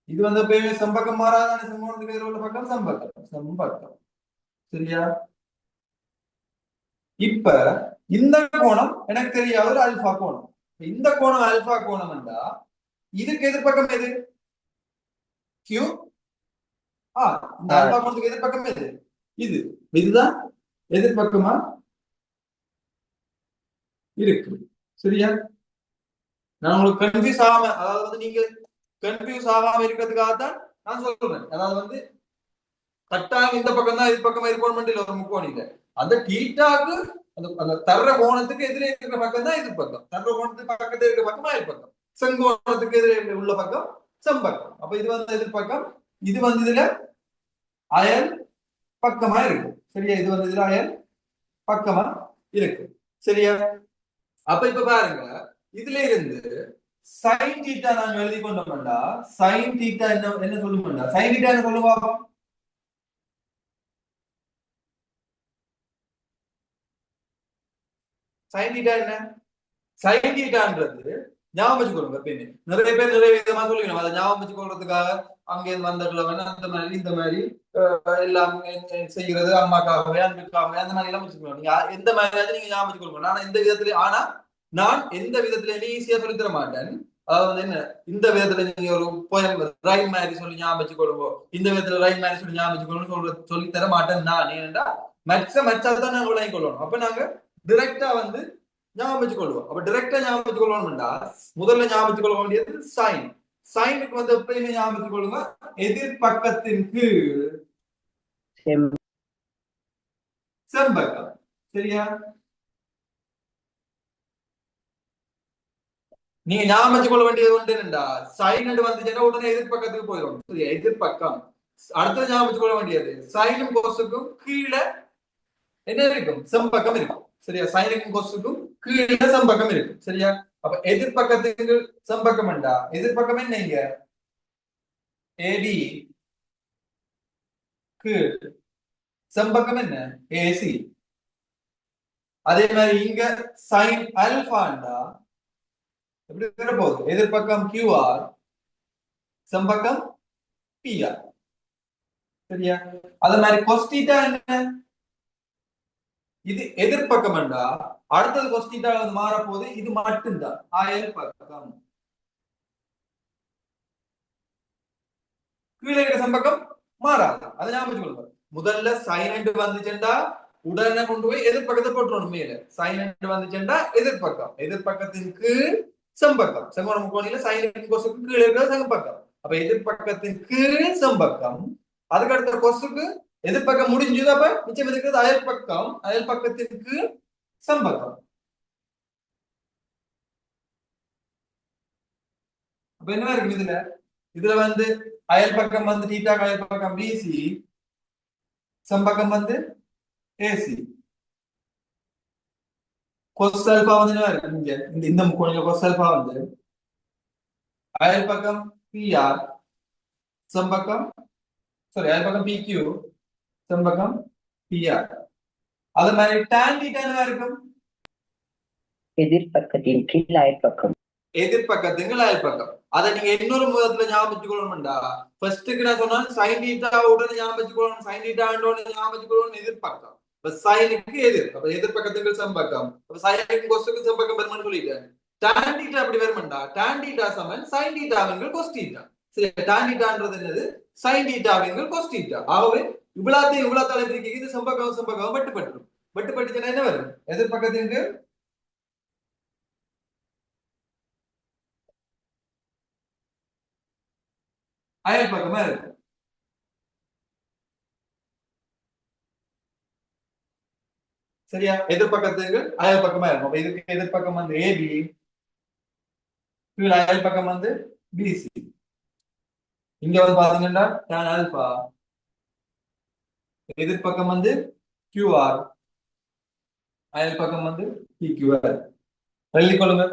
இது வந்து எப்பயுமே செம்பக்கம் மாறாதான, செங்கோணத்துக்கு எதிர உள்ள பக்கம் செம்பக்கம். சரியா, இப்ப இந்த கோணம் எனக்கு தெரியாத ஒரு அல்பா கோணம். இந்த கோணம் அல்பா கோணம் என்றா இதுக்கு எதிர்பக்கம் எது? கியூ. இந்த அல்பா கோணத்துக்கு எதிர்பக்கம் எது? இது. இதுதான் எதிர்பக்கமா இருக்கு. சரியா? நான் உங்களுக்கு கன்ஃபியூஸ் ஆகாம, அதாவது வந்து நீங்க கன்ஃபியூஸ் ஆகாம இருக்கிறதுக்காக தான் நான் சொல்றேன். அதாவது வந்து கட்டாயம் இந்த பக்கம் தான் இது பக்கமா இருக்கணும் இல்ல ஒரு முக்கோணம் இல்ல. அந்த டீட்டாக்கு அந்த அந்த தர்ற கோணத்துக்கு எதிரே இருக்கிற பக்கம் தான் இது பக்கம். தர்ற கோணத்துக்கு பக்கத்துல இருக்கிற பக்கம் அயல் பக்கம். செங்கோணத்துக்கு எதிரே உள்ள பக்கம் செம்பக்கம். அப்ப இது வந்து எதிர்பக்கம், இது வந்து இதுல அயல் பக்கமா இருக்கு. சரியா? இது வந்து இதுல அயல் பக்கமா இருக்கு. சரியா? அப்ப இப்ப பாருங்க, இதுல இருந்து சைன் தீட்டா நாங்க எழுதி கொண்டோம்டா, சைன் தீட்டா என்ன என்ன சொல்லுவோம்டா? சைன் தீட்டா என்ன சொல்லுவா? சைன் தீட்டா என்ன? சைன் தீட்டான்றது ஞாபகம் வச்சுக்கொள்ளுங்க. எப்பயுமே நிறைய பேர் நிறைய விதமா சொல்லிக்கணும். அதை ஞாபகம் வச்சுக்கொள்றதுக்காக அங்கே வந்துடலாம் அந்த மாதிரி இந்த மாதிரி எல்லாம் செய்கிறது அம்மாக்காகவே அன்புக்காகவே அந்த மாதிரி எல்லாம் வச்சுக்கணும். நீங்க எந்த மாதிரி நீங்க ஞாபகம் வச்சுக்கொள்ளுங்க. ஆனா எந்த விதத்துல, ஆனா நான் எந்த விதத்துல ஈஸியா சொல்லி தர மாட்டேன். அதாவது என்ன, இந்த விதத்துல நீங்க ஒரு போயம் ரைம் மாதிரி சொல்லி ஞாபகம் வச்சுக்கொள்ளுவோம், இந்த விதத்துல ரைம் மாதிரி சொல்லி ஞாபகம் வச்சுக்கொள்ளணும் சொல்லி தர மாட்டேன் நான். ஏனென்றா மச்சதான் நாங்க விளங்கி கொள்ளணும். அப்ப நாங்க டிரெக்டா வந்து ஞாபகம் வச்சுக்கொள்வோம். அப்ப டிரெக்டா ஞாபகம் வச்சுக்கொள்ளணும்டா முதல்ல ஞாபகம் வச்சுக்கொள்ள வேண்டியது சைன். சைனுக்கு வந்து எப்பயுமே ஞாபகம் வச்சுக்கொள்ளுங்க, எதிர்பக்கத்தின் கீழ் செம்பக்கம். சரியா? நீங்க ஞாபகம் வச்சுக்கொள்ள வேண்டியது ஒன்று என்னண்டா, சைன் வந்துச்சுன்னா உடனே எதிர்பக்கத்துக்கு போயிடும். சரியா? எதிர்பக்கம். அடுத்தது ஞாபகம் வச்சுக்கொள்ள வேண்டியது, சைனும் கோஸுக்கும் கீழே என்ன இருக்கும்? செம்பக்கம் இருக்கும். சரியா? சைனுக்கும் கோஸுக்கும் கீழே செம்பக்கம் இருக்கும். சரியா? அப்ப எதிர்பக்கத்துக்கு செம்பக்கம் என்றா எதிர்பக்கம் என்ன? இங்க ஏடி கீழ், செம்பக்கம் என்ன? ஏசி. அதே மாதிரி இங்க சைன் அல்பாண்டா எப்படி வரப்போகுது? எதிர்பக்கம் கியூஆர், செம்பக்கம் பிஆர். சரியா? அதே மாதிரி கொஸ்டீட்டா என்ன? இது எதிர்பக்கம் என்றா அடுத்தது கொஸ்டீட்டா வந்து மாறப்போகுது. இது மட்டும்தான் அயல் பக்கம். கீழே இருக்கிற செம்பக்கம் மாறாது. அதை ஞாபகம் வச்சுக்கொள்ளுங்க. முதல்ல சைனண்ட் வந்துச்சுண்டா உடனே கொண்டு போய் எதிர்பக்கத்தை போட்டுறணும் மேல. சைனண்ட் வந்துச்சுண்டா எதிர்பக்கம், எதிர்பக்கத்தின் கீழ் செம்பக்கம். செங்கோண முக்கோணியில சைனண்ட் கொசுக்கு கீழே இருக்கிறது செம்பக்கம். அப்ப எதிர்பக்கத்தின் கீழ் செம்பக்கம். அதுக்கு அடுத்த கொசுக்கு எதிர்பக்கம் முடிஞ்சது. அப்ப மிச்சம் இருக்கிறது அயல் பக்கம், அயல் பக்கத்தின் கீழ் செம்பக்கம். அப்ப என்ன இருக்கு இதுல? இதுல வந்து அயல் பக்கம் வந்து தீட்டா, அயல் பக்கம் பிசி, செம்பக்கம் வந்து ஏசி. கொஸ் ஆல்பா வந்து என்ன இருக்கு இங்க? இந்த முக்கோணில கொஸ் ஆல்பா வந்து அயல் பக்கம் பிஆர், செம்பக்கம் சாரி அயல் பக்கம் பிக்யூ, செம்பக்கம் பிஆர். அது மாதிரி tan தீட்டா என்ன இருக்கும்? எதிர்பக்கத்தின் கீழ் அயற்பக்கம். எதிர்பக்கத்துக்கு அயல் பக்கம். அதை நீங்க இன்னொரு முகத்துல ஞாபகம் வச்சுக்கணும்டா. ஃபர்ஸ்ட்டுக்கு நான் சொன்னா சைன் தீட்டா உடனே ஞாபகம் வச்சுக்கணும், சைன் தீட்டா ஞாபகம் வச்சுக்கணும் எதிர்பக்கம். இப்ப சைனுக்கு எதிர், அப்ப எதிர்பக்கத்துக்கு செம்பக்கம். அப்ப சைனுக்கு கொஸ்டுக்கு செம்பக்கம் பெருமான்னு சொல்லிட்டேன். tan தீட்டா அப்படி வருமாண்டா, tan தீட்டா சமன் sin தீட்டாவின்கள் cos தீட்டா. சரி, tan தீட்டான்றது என்னது? sin தீட்டாவின்கள் cos theta. ஆகவே இவ்வளத்தையும் இவ்வளவு பிரிக்க இது செம்பக்கம் செம்பக்கம் வெட்டுப்பட்டுரும். வெட்டுப்பட்டுச்சுன்னா என்ன வரும்? எதிர்பக்கத்திற்கு அயல் பக்கமா இருக்கு. சரியா? எதிர்பக்கத்துக்கு அயல் பக்கமா இருக்கும். அப்ப இதுக்கு எதிர்பக்கம் வந்து ஏபி, கீழ் அயல் பக்கம் வந்து பிசி. இங்க வந்து பாத்தீங்கன்னா tan ஆல்பா, எதிர்பக்கம் வந்து கியூஆர், அயல் பக்கம் வந்து பிக்யூஆர். எழுதி கொள்ளுங்க.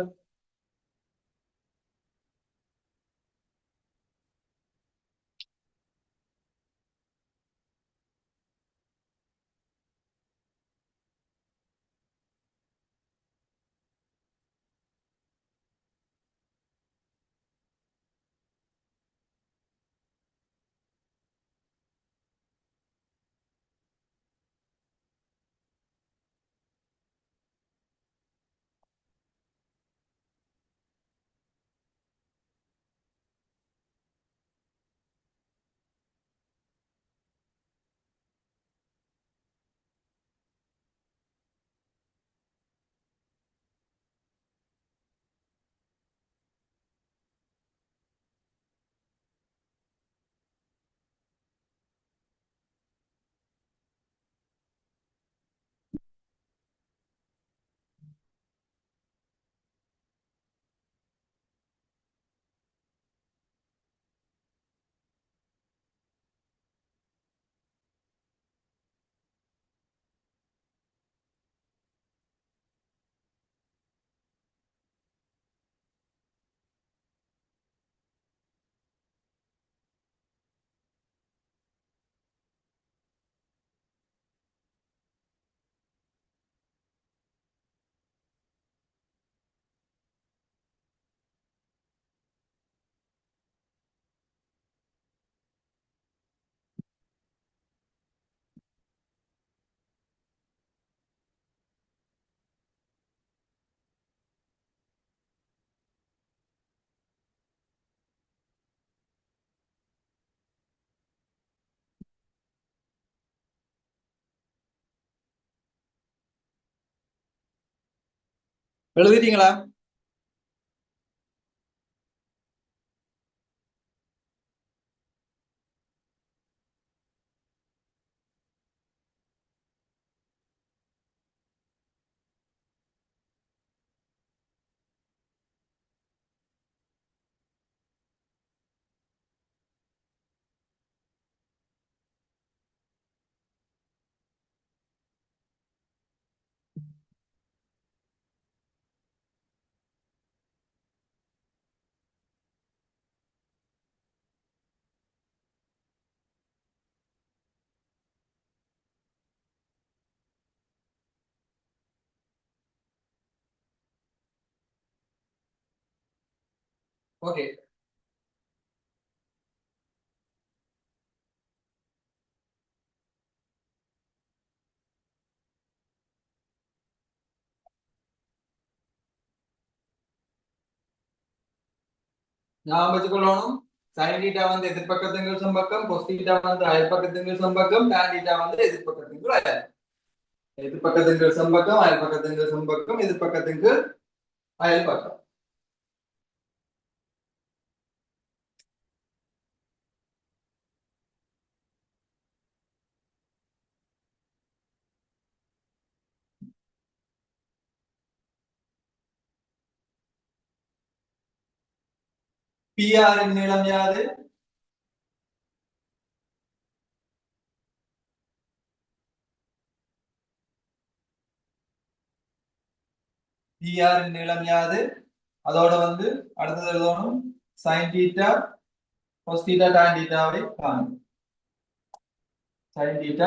எழுதிட்டீங்களா? ஓகே. ஞாபகம் வச்சுக்கொள்ளணும், sin θ வந்து எதிர்பக்கத்தின் சம்பக்கம், cos θ வந்து அயல்பக்கத்தின் சம்பக்கம், tan θ வந்து எதிர்பக்கத்தின் அயல். எதிர்பக்கத்தின் சம்பக்கம், அயல்பக்கத்தின் சம்பக்கம், எதிர்பக்கத்தின் அயல்பக்கம். PR இன் நீளம் யாது? PR இன் நீளம் யாது? அதோட வந்து அடுத்தது எழுதணும் sin θ cos θ tan θ வை காணும். sin θ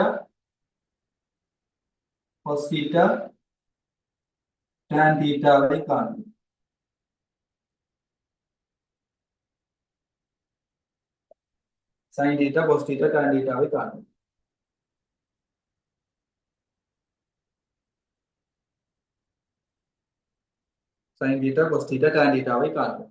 cos θ tan θ வை காணும். sin θ cos θ tan θ வை காணும். sin θ cos θ tan θ வை காணும்.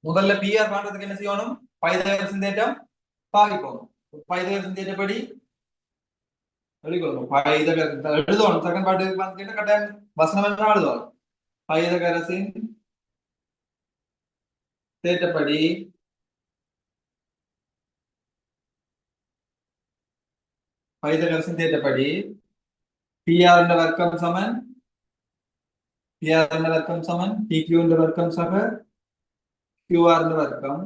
முதல்ல PR பண்றதுக்கு என்ன செய்யணும்? பைதகரசின் தேற்றம் பாவிக்கணும். பைதகரசின் தேற்றப்படி எழுதிக்கொள்ளணும். எழுதணும். செகண்ட் பார்ட் வந்து கட்டாயம் வசனம் என்ன எழுதணும்? பைதகரசின் தேற்றப்படி பைதகரசின் தேற்றப்படி PR என்ற வர்க்கம் சமன் PR என்ற வர்க்கம் சமன் PQ என்ற வர்க்கம் சக QR என்ற வர்க்கம்.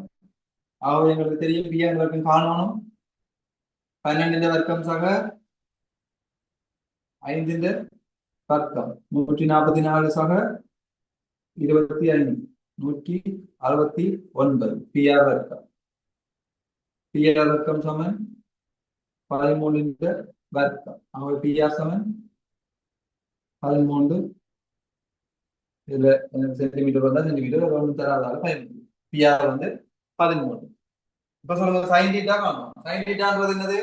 ஆகவே எங்களுக்கு தெரியும் PR என்ற வர்க்கம் காணணும். 12 வர்க்கம் சக 5 வர்க்கம் 144 சக 25 169 PR வர்க்கம். PR வர்க்கம் சமன் 13 வர்க்கம். ஆகவே PR சமன் 13 இதுல சென்டிமீட்டர் வந்தா சென்டிமீட்டர் ஒன்று தராதால 13. PR வந்து 13. இப்ப சொல்லுங்க sin θ காணும். sin θன்றது என்னது?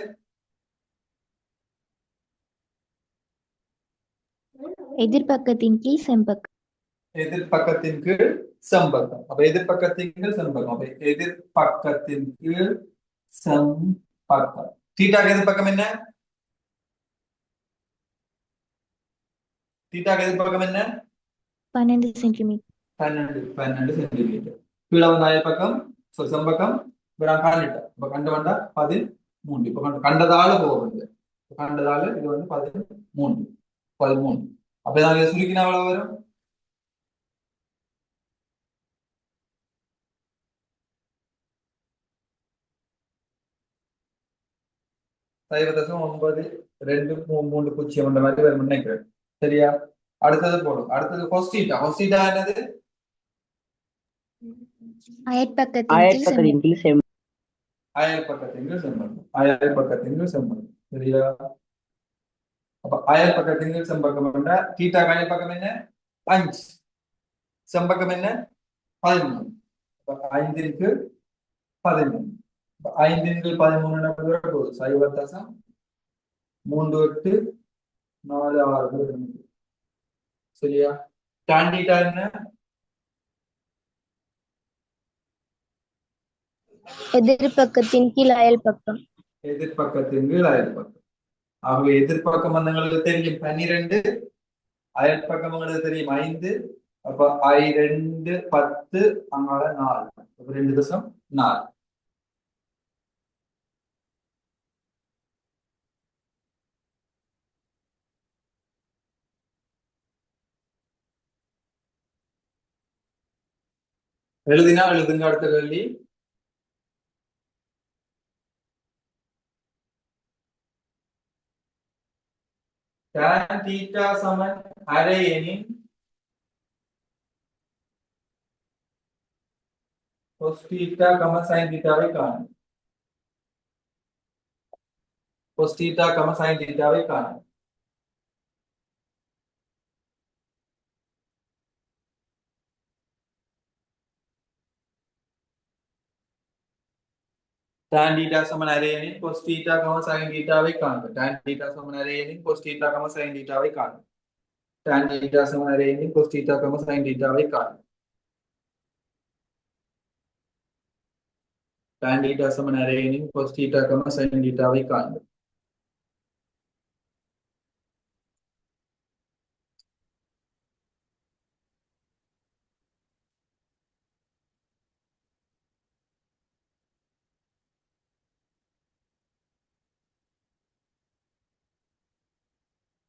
எதிர்பக்கத்தின் கீழ் செம்பக்கம். எதிர்பக்கத்தின் கீழ் செம்பக்கம். அப்ப எதிர்பக்கத்தின் கீழ் செம்பக்கம். அப்ப எதிர்பக்கத்தின் கீழ் செம்பக்கம். தீட்டாக்கு எதிர்பக்கம் என்ன? தீட்டாக்கு எதிர்பக்கம் என்ன? 12 சென்டிமீட்டர். 12 சென்டிமீட்டர். கீழே வந்து அயல்பக்கம் செம்பக்கம் காணிட்டோம். இப்ப கண்டு வந்தா 13. இப்ப கண்டதால போகுது. கண்டதால இது வந்து 13. அப்ப இதை சுருக்கினா எவ்வளவு வரும்? சைவதசம் 9.230 அந்த மாதிரி வரும் நினைக்கிறேன். சரியா? அடுத்தது போடும். அடுத்தது கொஸ்டீட்டா. கொஸ்டீட்டா என்னது? அயற்பக்கத்தின் கீழ் செம்பக்கம். அயல்பக்கத்தின் கீழ் செம்பக்கம். அயல்பக்கத்தின் கீழ் செம்பக்கம். சரியா? அப்ப அயல்பக்கத்தின் கீழ் செம்பக்கம் என்ற தீட்டா அயல்பக்கம் என்ன? 5. செம்பக்கம் என்ன? 13. 5 க்கு 13. 5 க்கு 13 போகுது. சைபர் தசம் 38 46. சரியா? tan theta என்ன? எதிர்பக்கத்தின் கீழ் அயல் பக்கம். எதிர்பக்கத்தின் கீழ் அயல் பக்கம். ஆகவே எதிர்பக்கம் எங்களுக்கு தெரியும் 12, அயல் பக்கம் எங்களுக்கு தெரியும் 5. அப்ப I2 10 அங்கால 4. 2.4. எழுதினா எழுதுங்க அடுத்த கேள்வி. tan theta சமன் அரை எனின் cos theta, sin theta வை காண. cos theta, sin theta வை காண. tan theta சமன் அரை எனின் cos theta, sin theta வை காண்க. tan theta சமன் அரை எனின் cos theta, sin theta வை காண்க. tan theta சமன் அரை எனின் cos theta, sin theta வை காண்க. tan theta சமன் அரை எனின் cos theta, sin theta வை காண்க.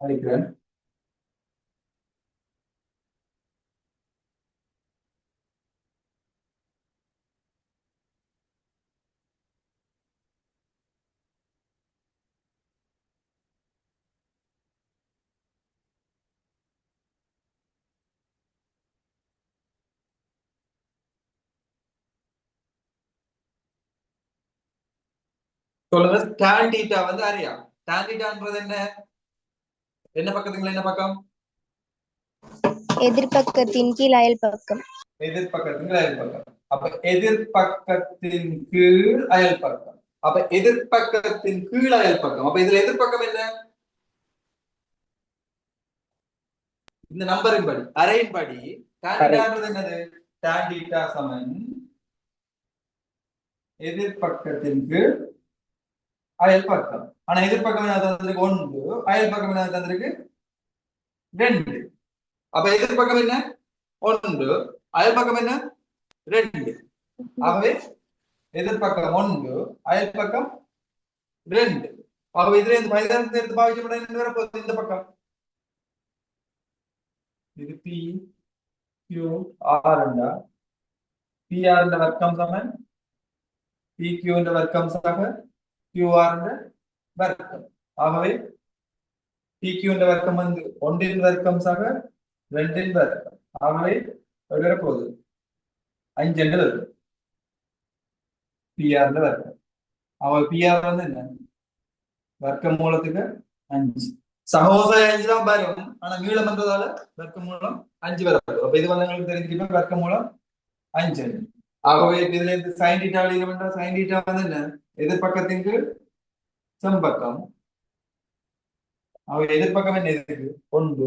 அடிக்கிறேன். சொல்லுங்க. tan theta வந்து அறியா. tan thetaன்றது என்ன? என்ன பக்கத்துக்கு என்ன பக்கம்? எதிர்பக்கத்தின் கீழ் அயல் பக்கம். எதிர்பக்கத்தின் அயல் பக்கம். அப்ப எதிர்பக்கத்தின் கீழ் அயல் பக்கம். அப்ப எதிர்பக்கத்தின் கீழ் அயல் பக்கம். அப்ப இதுல எதிர்பக்கம் என்ன? இந்த நம்பரின் படி, அரையின் படி tan thetaன்றது என்னது? tan theta சமன் எதிர்பக்கத்தின் கீழ் அயல் பக்கம். ஆனா எதிர்பக்கம் என்ன தந்திருக்கு? 1. அயல் பக்கம் என்ன தந்திருக்கு? 2. அப்ப எதிர்பக்கம் என்ன? 1. அயல் பக்கம் என்ன? 2. ஆகவே எதிர்பக்கம் 1, அயல் பக்கம் 2. ஆகவே இதுல இந்த மைதானத்தை எடுத்து பாவிக்கப்பட வரப்போகுது இந்த பக்கம். இது P Q R என்றா P R என்ற வர்க்கம் சமன் P Q என்ற வர்க்கம் சக Q R என்ற வர்க்கம். ஆகவே P Q என்ற வர்க்கம் வந்து 1 வர்க்கம் சக 2 வர்க்கம். ஆகவே வரப்போகுது 5 என்று வரும். P R என்ற வர்க்கம். அவன் P R வந்து என்ன? வர்க்க மூலத்துக்கு 5. சகோதர 5 தான் வரும். ஆனா நீளம் வந்ததால வர்க்க மூலம் 5 வராது. அப்ப இது வந்து உங்களுக்கு தெரிஞ்சுக்கிட்டோம் வர்க்க மூலம் 5. ஆகவே இதுல இருந்து sin theta வெளியில sin theta வந்து என்ன? எதிர்பக்கத்தின் கீழ் செம்பக்கம். ஆகவே எதிர்பக்கம் என்ன இருக்கு? 1.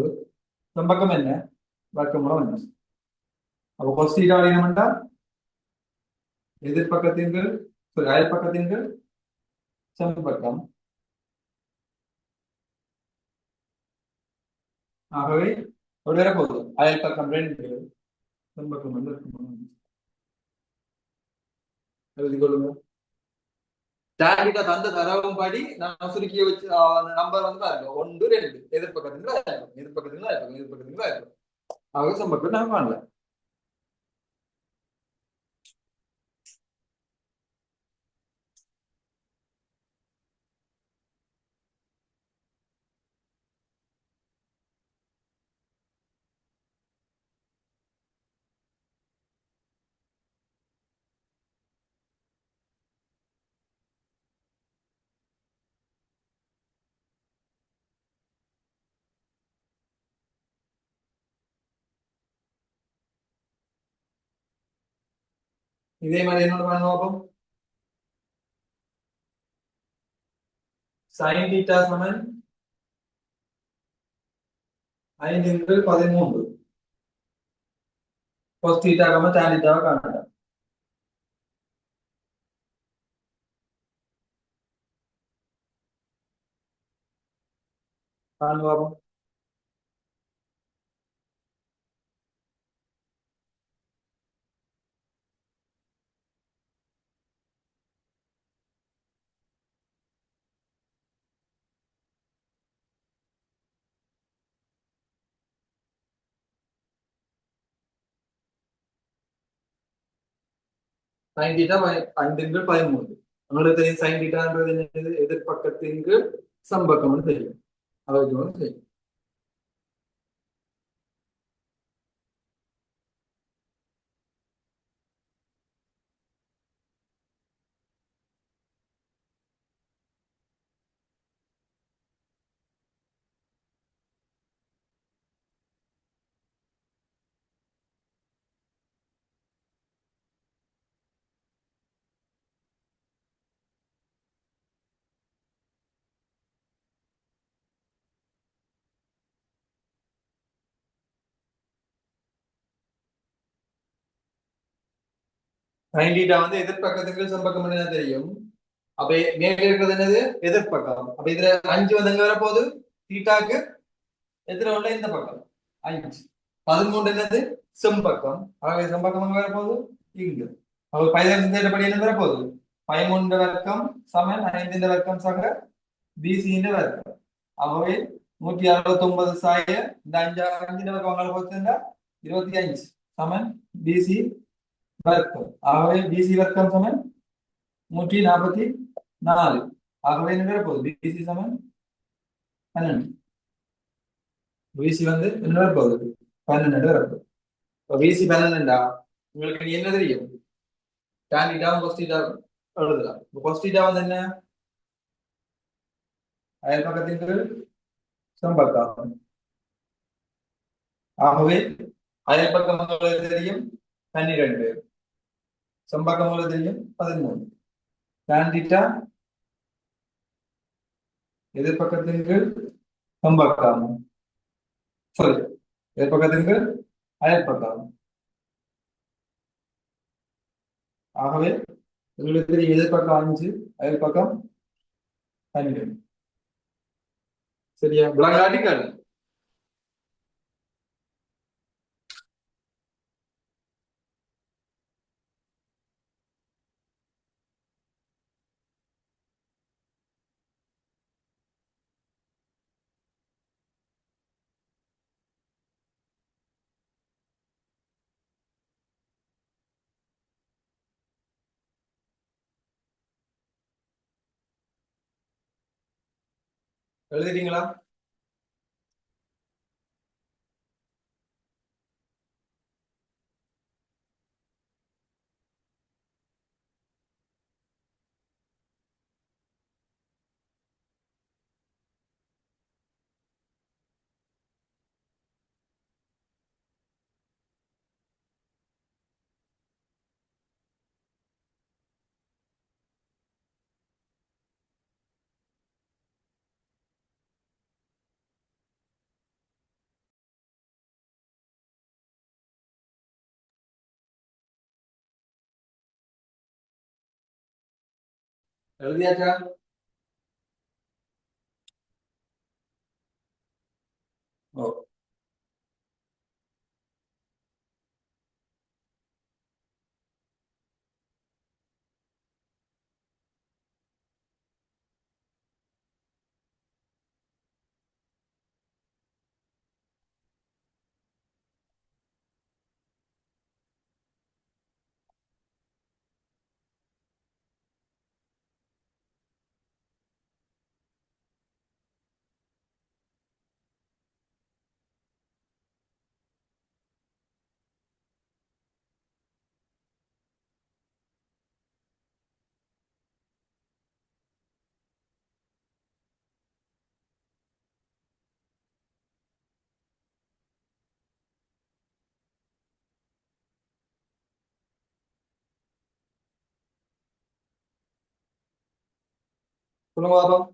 செம்பக்கம் என்ன? வர்க்க மூலம் 5. அப்ப cos theta வெளியில எதிர்பக்கத்தின் கீழ் அயல் பக்கத்தின் கீழ் செம்பக்கம். ஆகவே ஒரு வரப்போகுது அயல் பக்கம் 2, செம்பக்கம் வந்து எழுதி கொள்ளுங்க. tan theta தந்த தரவும் படி நான் சுருக்கிய வச்சு நம்பர் வந்து பாருங்க 1, 2 எதிர்பக்கத்துல இருக்கும். ஆக சம்பக்கம் நான் காணல. இதே மாதிரி என்னோட பண்ண பார்ப்போம். sin theta சமன் 5 × 13 cos theta tan theta காணலாம். காணு பார்ப்போம். sin theta 5 × 13. உங்களுக்கு தெரியும் sin thetaன்றது என்னது? எதிர்பக்கத்தின் கீழ் சம்பக்கம்னு தெரியும். அதை வச்சு செய்யும். sin theta வந்து எதிர்பக்கத்துக்கு கீழ் சம்பக்கம் என்ன தெரியும். அப்ப மேல இருக்கிறது என்னது? எதிர்பக்கம். அப்ப இதுல 5 வந்து எங்க வரப்போகுது? தீட்டாக்கு எதிர உள்ள இந்த பக்கம் 5. 13 என்னது? செம்பக்கம். ஆகவே செம்பக்கம் எங்க வரப்போகுது? இங்கு. அப்ப 15 படி என்ன வரப்போகுது? 13 வர்க்கம் சமன் 5 வர்க்கம் சக BC வர்க்கம். ஆகவே 169 சாய இந்த 5 வர்க்கம் உங்களை போச்சுன்னா 25 சமன் BC வர்க்கம். ஆகவே BC வர்க்கம் சமன் 144. ஆகவே என்ன வரப்போகுது? BC சமன் 12. பிசி வந்து என்ன வரப்போகுது? 12 வரப்போகுது. இப்போ பிசி 12 உங்களுக்கு என்ன தெரியும்? tan theta cos theta எழுதலாம். இப்போ cos theta வந்து என்ன? அயல் பக்கத்தின் கீழ் சம்பக்கம். ஆகவே அயல் பக்கம் உங்களுக்கு தெரியும் 12, சம்பக்கம் உங்களுக்கு தெரியும் 13. tan theta எதிர்பக்கத்தின் கீழ் சம்பக்கம், சாரி எதிர்பக்கத்தின் கீழ் அயல் பக்கம். ஆகவே உங்களுக்கு தெரியும் எதிர்பக்கம் 5, அயல் பக்கம் 12. சரியா? விளங்காட்டிகள் எழுதிட்டீங்களா? எழுதியாச்சா? ஓ, சொல்லுங்க பாப்போம்.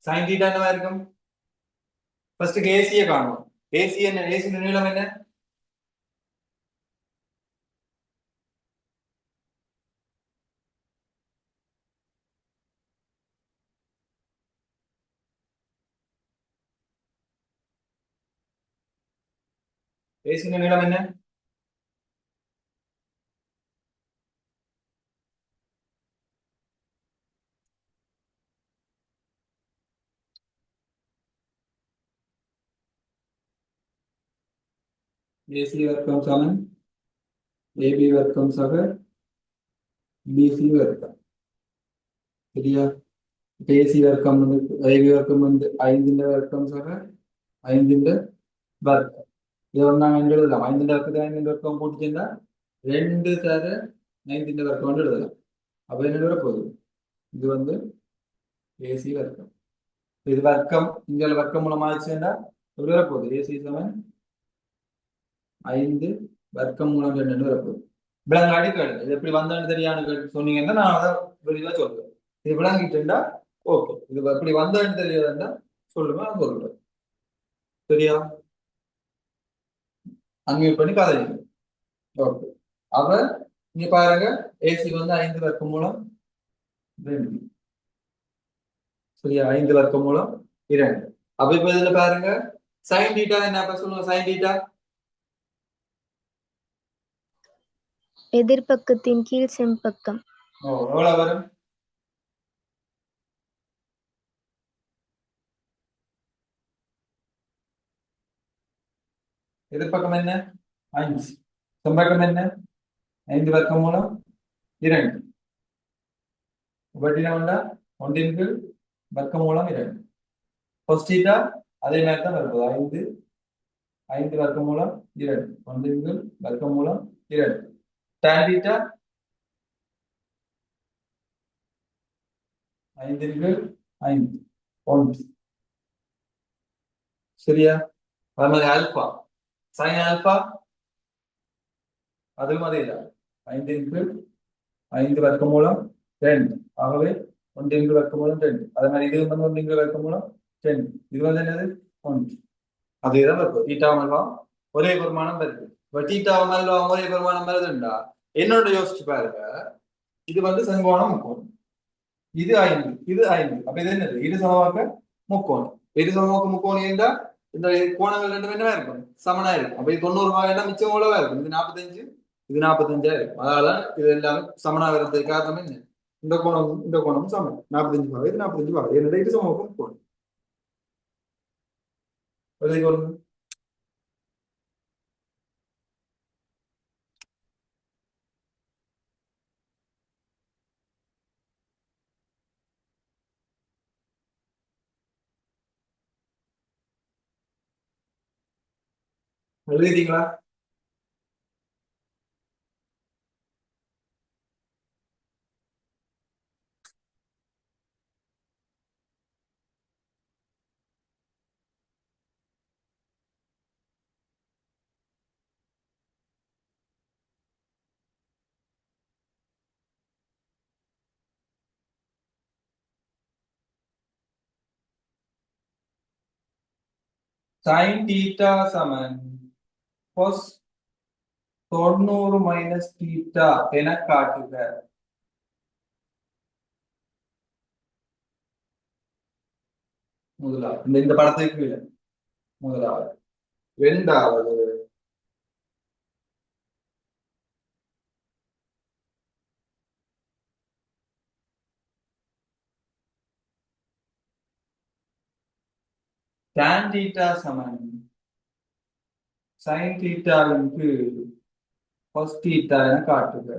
sin θ என்னவா இருக்கும்? ஃபர்ஸ்ட் ஏசியை காணுவோம். ஏசி என்ன? ஏசி நீளம் என்ன? ஏசி நீளம் என்ன? ஏசி வர்க்கம் சமன் ஏபி வர்க்கம் சக பிசி வர்க்கம். சரியா? ஏசி வர்க்கம் வந்து ஏபி வர்க்கம் வந்து 5ന്റെ வர்க்கம் சக 5ന്റെ வர்க்கம். இது வந்து நாங்கள் எங்க எழுதலாம்? 5ന്റെ வர்க்கத்தை 5ന്റെ வர்க்கம் கூட்டிச்சா 2 தர 5ന്റെ வர்க்கம் வந்து எழுதலாம். அப்ப என்ன வரப்போகுது? இது வந்து ஏசி வர்க்கம். இது வர்க்கம், இங்க வர்க்கம் மூலமா ஆச்சுன்னா எப்படி வரப்போகுது? ஏசி சமன் 5 வர்க்கம் மூலம் 2 வரப்போகுது. விலங்காடி கேளு. இது எப்படி வந்தேன்னு தெரியான்னு சொன்னீங்கன்னா நான் அதை வெளியில சொல்றேன். இது விளங்கிட்டுண்டா ஓகே. இது எப்படி வந்தேன்னு தெரியாதுன்னா சொல்லுங்க, நான் சொல்றேன். சரியா? அன்மியூட் பண்ணி கதைங்க. ஓகே. அப்ப இங்க பாருங்க, ஏசி வந்து 5 வர்க்கம் மூலம் 2. சரியா? 5 வர்க்கம் மூலம் 2. அப்ப இப்ப இதுல பாருங்க சைன் தீட்டா என்ன? அப்ப சொல்லுங்க சைன் தீட்டா. எதிர்பக்கத்தின் கீழ் செம்பக்கம். எவ்வளவு வரும்? எதிர்பக்கம் என்ன? 5. செம்பக்கம் என்ன? 5 வர்க்கம் மூலம் 2. வட்டின வந்தா 1 கீழ் வர்க்கம் மூலம் 2. cos θ அதே மாதிரி தான் வருது. 5 வர்க்கம் மூலம் 2. 1 கீழ் வர்க்கம் மூலம் 2. tan θ 5 கீழ் 5 1. சரியா? அது மாதிரி ஆல்பா sin ஆல்பா அது மாதிரி தான் 5 கீழ் 5 வர்க்கம் மூலம் 2. ஆகவே 1 கீழ் வர்க்கம் மூலம் 2. அதே மாதிரி இது வந்து 1 கீழ் வர்க்கம் மூலம் 2. இது வந்து என்னது? 1. அதேதான் இருக்கும். தீட்டாவும் அல்வா ஒரே பெருமானம் வருது. இப்ப தீட்டாவும் அல்வாவும் ஒரே பெருமானம் வருதுண்டா என்னோட யோசிச்சு பாருங்க. இது வந்து செங்கோணம் முக்கோணம். இது 5, இது 5. அப்ப இது என்னது? இரு சமவாக்க முக்கோணம். இரு சமவாக்க முக்கோணம் என்றா இந்த கோணங்கள் ரெண்டும் என்னவா இருக்கும்? சமனா இருக்கும். அப்ப இது 90 ரூபாய் மிச்சம் எவ்வளவா இருக்கும்? இது 45, இது 45 இருக்கும். அதனாலதான் இது எல்லாமே சமனா வருவதற்கு காரணம் என்ன? இந்த கோணமும் சமம். 45 ரூபாய், இது 45 ரூபாய். என்னோட இரு சமவாக்க முக்கோணம். எழுதிட்டீங்களா? sin θ சமன் cos 90 மைனஸ் θ என காட்டுக. முதலாவது இந்த படத்துக்கு கீழே முதலாவது. இரண்டாவது tan θ சமன் sin θவின் கீழ் cos θ என காட்டுக.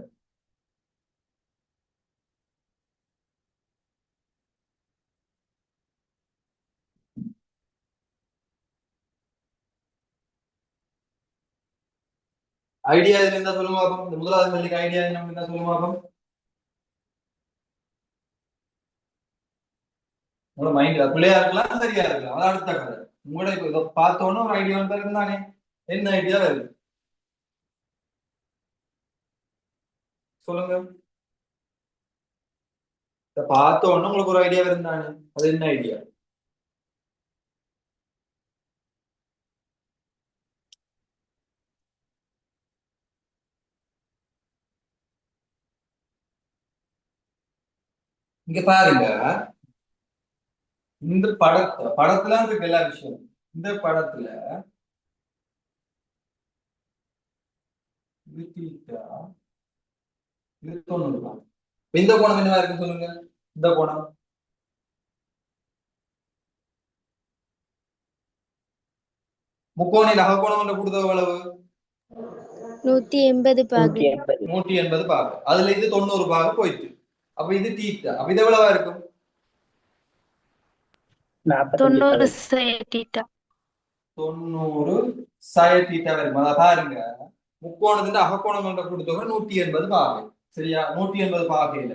ஐடியா இருந்தா சொல்லுங்க பாப்போம். இந்த முதலாவது மல்லிகை ஐடியா என்ன இருந்தா சொல்லுங்க பாப்போம். உங்களோட மைண்ட்ல பிள்ளையா இருக்கலாம், சரியா இருக்கலாம், அது அடுத்த கதை. உங்களோட இப்ப இதை பார்த்தோன்னு ஒரு ஐடியா வந்து தானே. என்ன ஐடியா வருது சொல்லுங்க. இத பார்த்த உடனே உங்களுக்கு ஒரு ஐடியா இருந்தானே, அது என்ன ஐடியா? இங்க பாருங்க, இந்த படத்துல இருக்கு எல்லா விஷயம். இந்த படத்துல இது தீட்டா, இது 90 தான். இந்த கோணம் என்னவா இருக்கு சொல்லுங்க? இந்த கோணம் முக்கோணில் அகக்கோணம் என்ற கொடுத்த எவ்வளவு? 180 பாகு 180 பாகு. அதுல இது 90 பாகு போயிட்டு. அப்ப இது தீட்டா. அப்ப இது எவ்வளவா இருக்கும்? 90 தீட்டா 90 sin தீட்டா வரும். அத பாருங்க, முக்கோணத்தின் அகக்கோணம் என்ற கொடுத்தவங்க 180 பாகு. சரியா? 180 பாகையில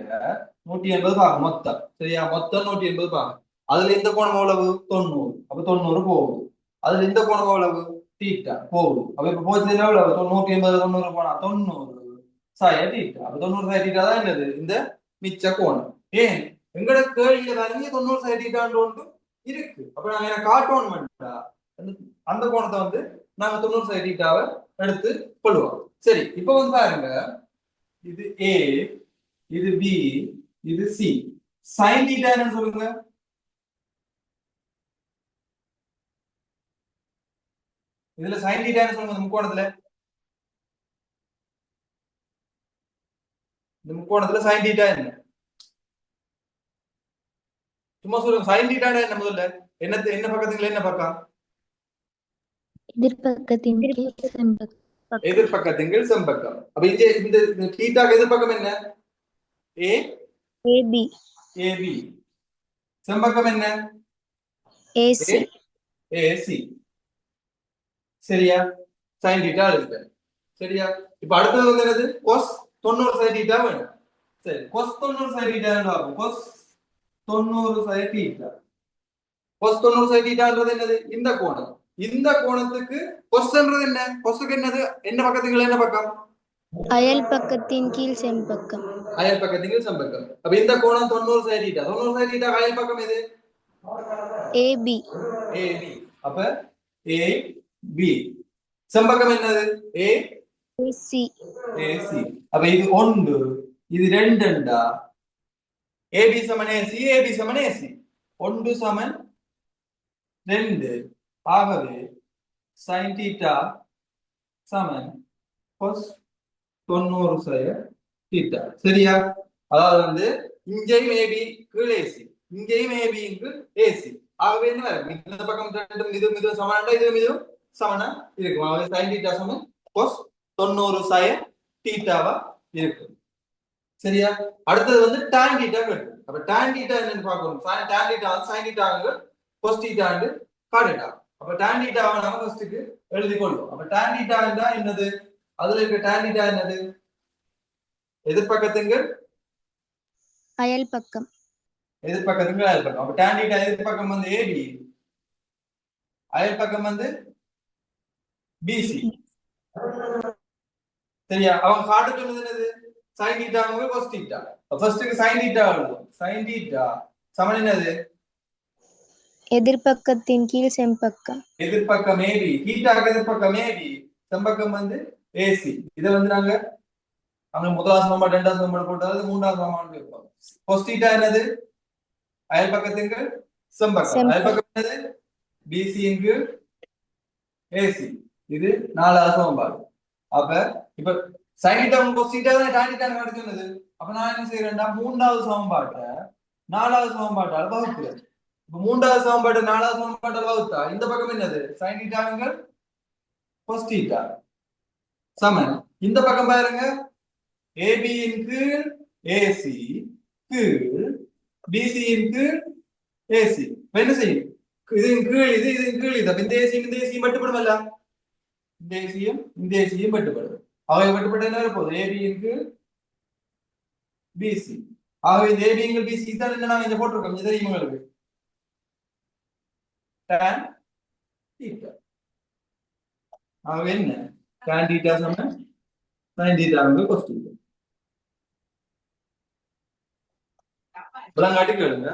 180 பாகு மொத்தம். சரியா? மொத்தம் 180 பாகு. அதுல இந்த கோணம் எவ்வளவு? 90. அப்ப 90 போகுது. அதுல இந்த கோணம் எவ்வளவு? தீட்டா போகுது. அப்ப இப்ப போச்சு எவ்வளவு? 180 90 போனா 90 sin தீட்டா. அப்ப 90 sin தீட்டா தான் என்னது? இந்த மிச்ச கோணம். ஏன் எங்கட கேள்வியில பாருங்க 90 sin தீட்டான்னு ஒன்று இருக்கு. அப்ப நாங்க என்ன காட்டணும் வேண்டா, அந்த கோணத்தை வந்து நாங்க 90 sin தீட்டாவை எடுத்து கொள்வோம். சரி, இப்ப வந்து பாருங்க, இது ஏ, இது பி, இது சி. sin தீட்டா என்னன்னு சொல்லுங்க? இதுல sin தீட்டா என்ன சொல்லுங்க? முக்கோணத்துல, இந்த முக்கோணத்துல sin தீட்டா என்ன? சும்மா சொல்லுங்க, sin தீட்டா என்ன முதல்ல? என்ன பக்கத்துக்கு என்ன பக்கம்? எதிர்பக்கத்தின் கீழ் செம்பக்கம் எதிர்பக்கத்தின் கீழ் செம்பக்கம். அப்ப இங்க இந்த தீட்டாக்கு எதிர்பக்கம் என்ன? A AB AB. செம்பக்கம் என்ன? AC AC. சரியா? sin தீட்டா இருக்கு. சரியா? இப்ப அடுத்தது வந்து என்னது? cos 90 sin தீட்டா வேணும். சரி, cos 90 sin தீட்டா என்ன ஆகும்? cos 90 sin theta. cos 90 sin தீட்டான்றது என்னது? இந்த கோணம். இந்த கோணத்துக்கு cosன்றது என்ன? cosக்கு என்னது? என்ன பக்கத்துக்கு என்ன பக்கம்? அயல் பக்கத்தின் கீழ் செம்பக்கம் அயல் பக்கத்தின் கீழ் செம்பக்கம். அப்ப இந்த கோணம் 90 sin தீட்டா. 90 sin தீட்டா அயல் பக்கம் எது? AB AB. அப்ப ஏபி. செம்பக்கம் என்னது? A AC AC. அப்ப இது 1, இது 2 ஏபி சமன் ஏசி, ஏபி சமன் ஏசி. 1 சமன் 2. ஆகவே sin தீட்டா சமன் cos 90 sin தீட்டா. சரியா? அதாவது வந்து இங்கேயும் ஏபி கீழ் ஏசி, இங்கேயும் ஏபி கீழ் ஏசி. ஆகவே என்ன வரும்? இந்த பக்கம் ரெண்டும் இது சமனா, இது சமனா இருக்கும். ஆகவே sin தீட்டா சமன் cos 90 sin தீட்டாவா இருக்கும். சரியா? அடுத்தது வந்து tan தீட்டா கேட்டு. அப்ப tan தீட்டா என்னன்னு பார்க்கணும். tan தீட்டா sin தீட்டாங்க cos தீட்டான்னு காட்டிட்டா. அப்ப tan தீட்டாவை நம்ம ஃபர்ஸ்ட்க்கு எழுதி கொள்வோம். அப்ப tan தீட்டா என்றா என்னது? அதுல இருக்க tan தீட்டா என்னது? எதிர்பக்கத்துக்கு அயல் பக்கம் எதிர்பக்கத்துக்கு அயல் பக்கம். அப்ப tan தீட்டா எதிர்பக்கம் வந்து ஏபி, அயல் பக்கம் வந்து பிசி. சரியா? அவங்க காட்ட சொன்னது என்னது? sin தீட்டாங்க cos தீட்டா. ஃபர்ஸ்ட்க்கு sin தீட்டா எழுதுவோம். sin தீட்டா சமன் என்னது? எதிர்பக்கத்தின் கீழ் செம்பக்கம் எதிர்பக்கம் ஏபி. தீட்டாக்கு எதிர்பக்கம் ஏபி, செம்பக்கம் வந்து ஏசி. இதை வந்து நாங்க முதலாவது சமன்பாடு, இரண்டாவது சமன்பாடு போட்டாலும் மூன்றாவது சமன்பாடு வைப்போம். cos தீட்டா என்னது? அயல் பக்கத்துக்கு செம்பக்கம். அயல் பக்கம் என்னது? பிசி இங்கு ஏசி. இது நாலாவது சமன்பாடு. அப்ப இப்ப sin தீட்டா cos தீட்டா தான் tan தீட்டா கிடைச்சது. அப்ப நான் என்ன செய்யறேன்னா மூன்றாவது சமன்பாட்டை நாலாவது சமன்பாட்டால வகுக்கிறேன். இப்ப மூன்றாவது சமன்பாடு நாலாவது சமன்பாட்டால வகுத்தா இந்த பக்கம் என்னது? sin தீட்டாங்க cos தீட்டா சமன். இந்த பக்கம் பாருங்க, ஏபி இன் கீழ் ஏசி கீழ் பிசி இன் கீழ் ஏசி. என்ன செய்யும்? இது கீழ் இது, இது கீழ் இது. இந்த ஏசியும் மட்டுப்படுமல்ல, இந்த ஏசியும் மட்டுப்படும். அவை மட்டுப்பட்ட என்ன இருப்போது? ஏபி இன் கீழ் பிசி. ஆகவே இந்த ஏபி இன் பிசி தான் என்ன நாங்க இங்க போட்டிருக்கோம். இது தெரியும் உங்களுக்கு? tan theta. ஆகவே என்ன? tan தீட்டா சமன் sin தீட்டா cos தீட்டா. விளங்காட்டி கேளுங்க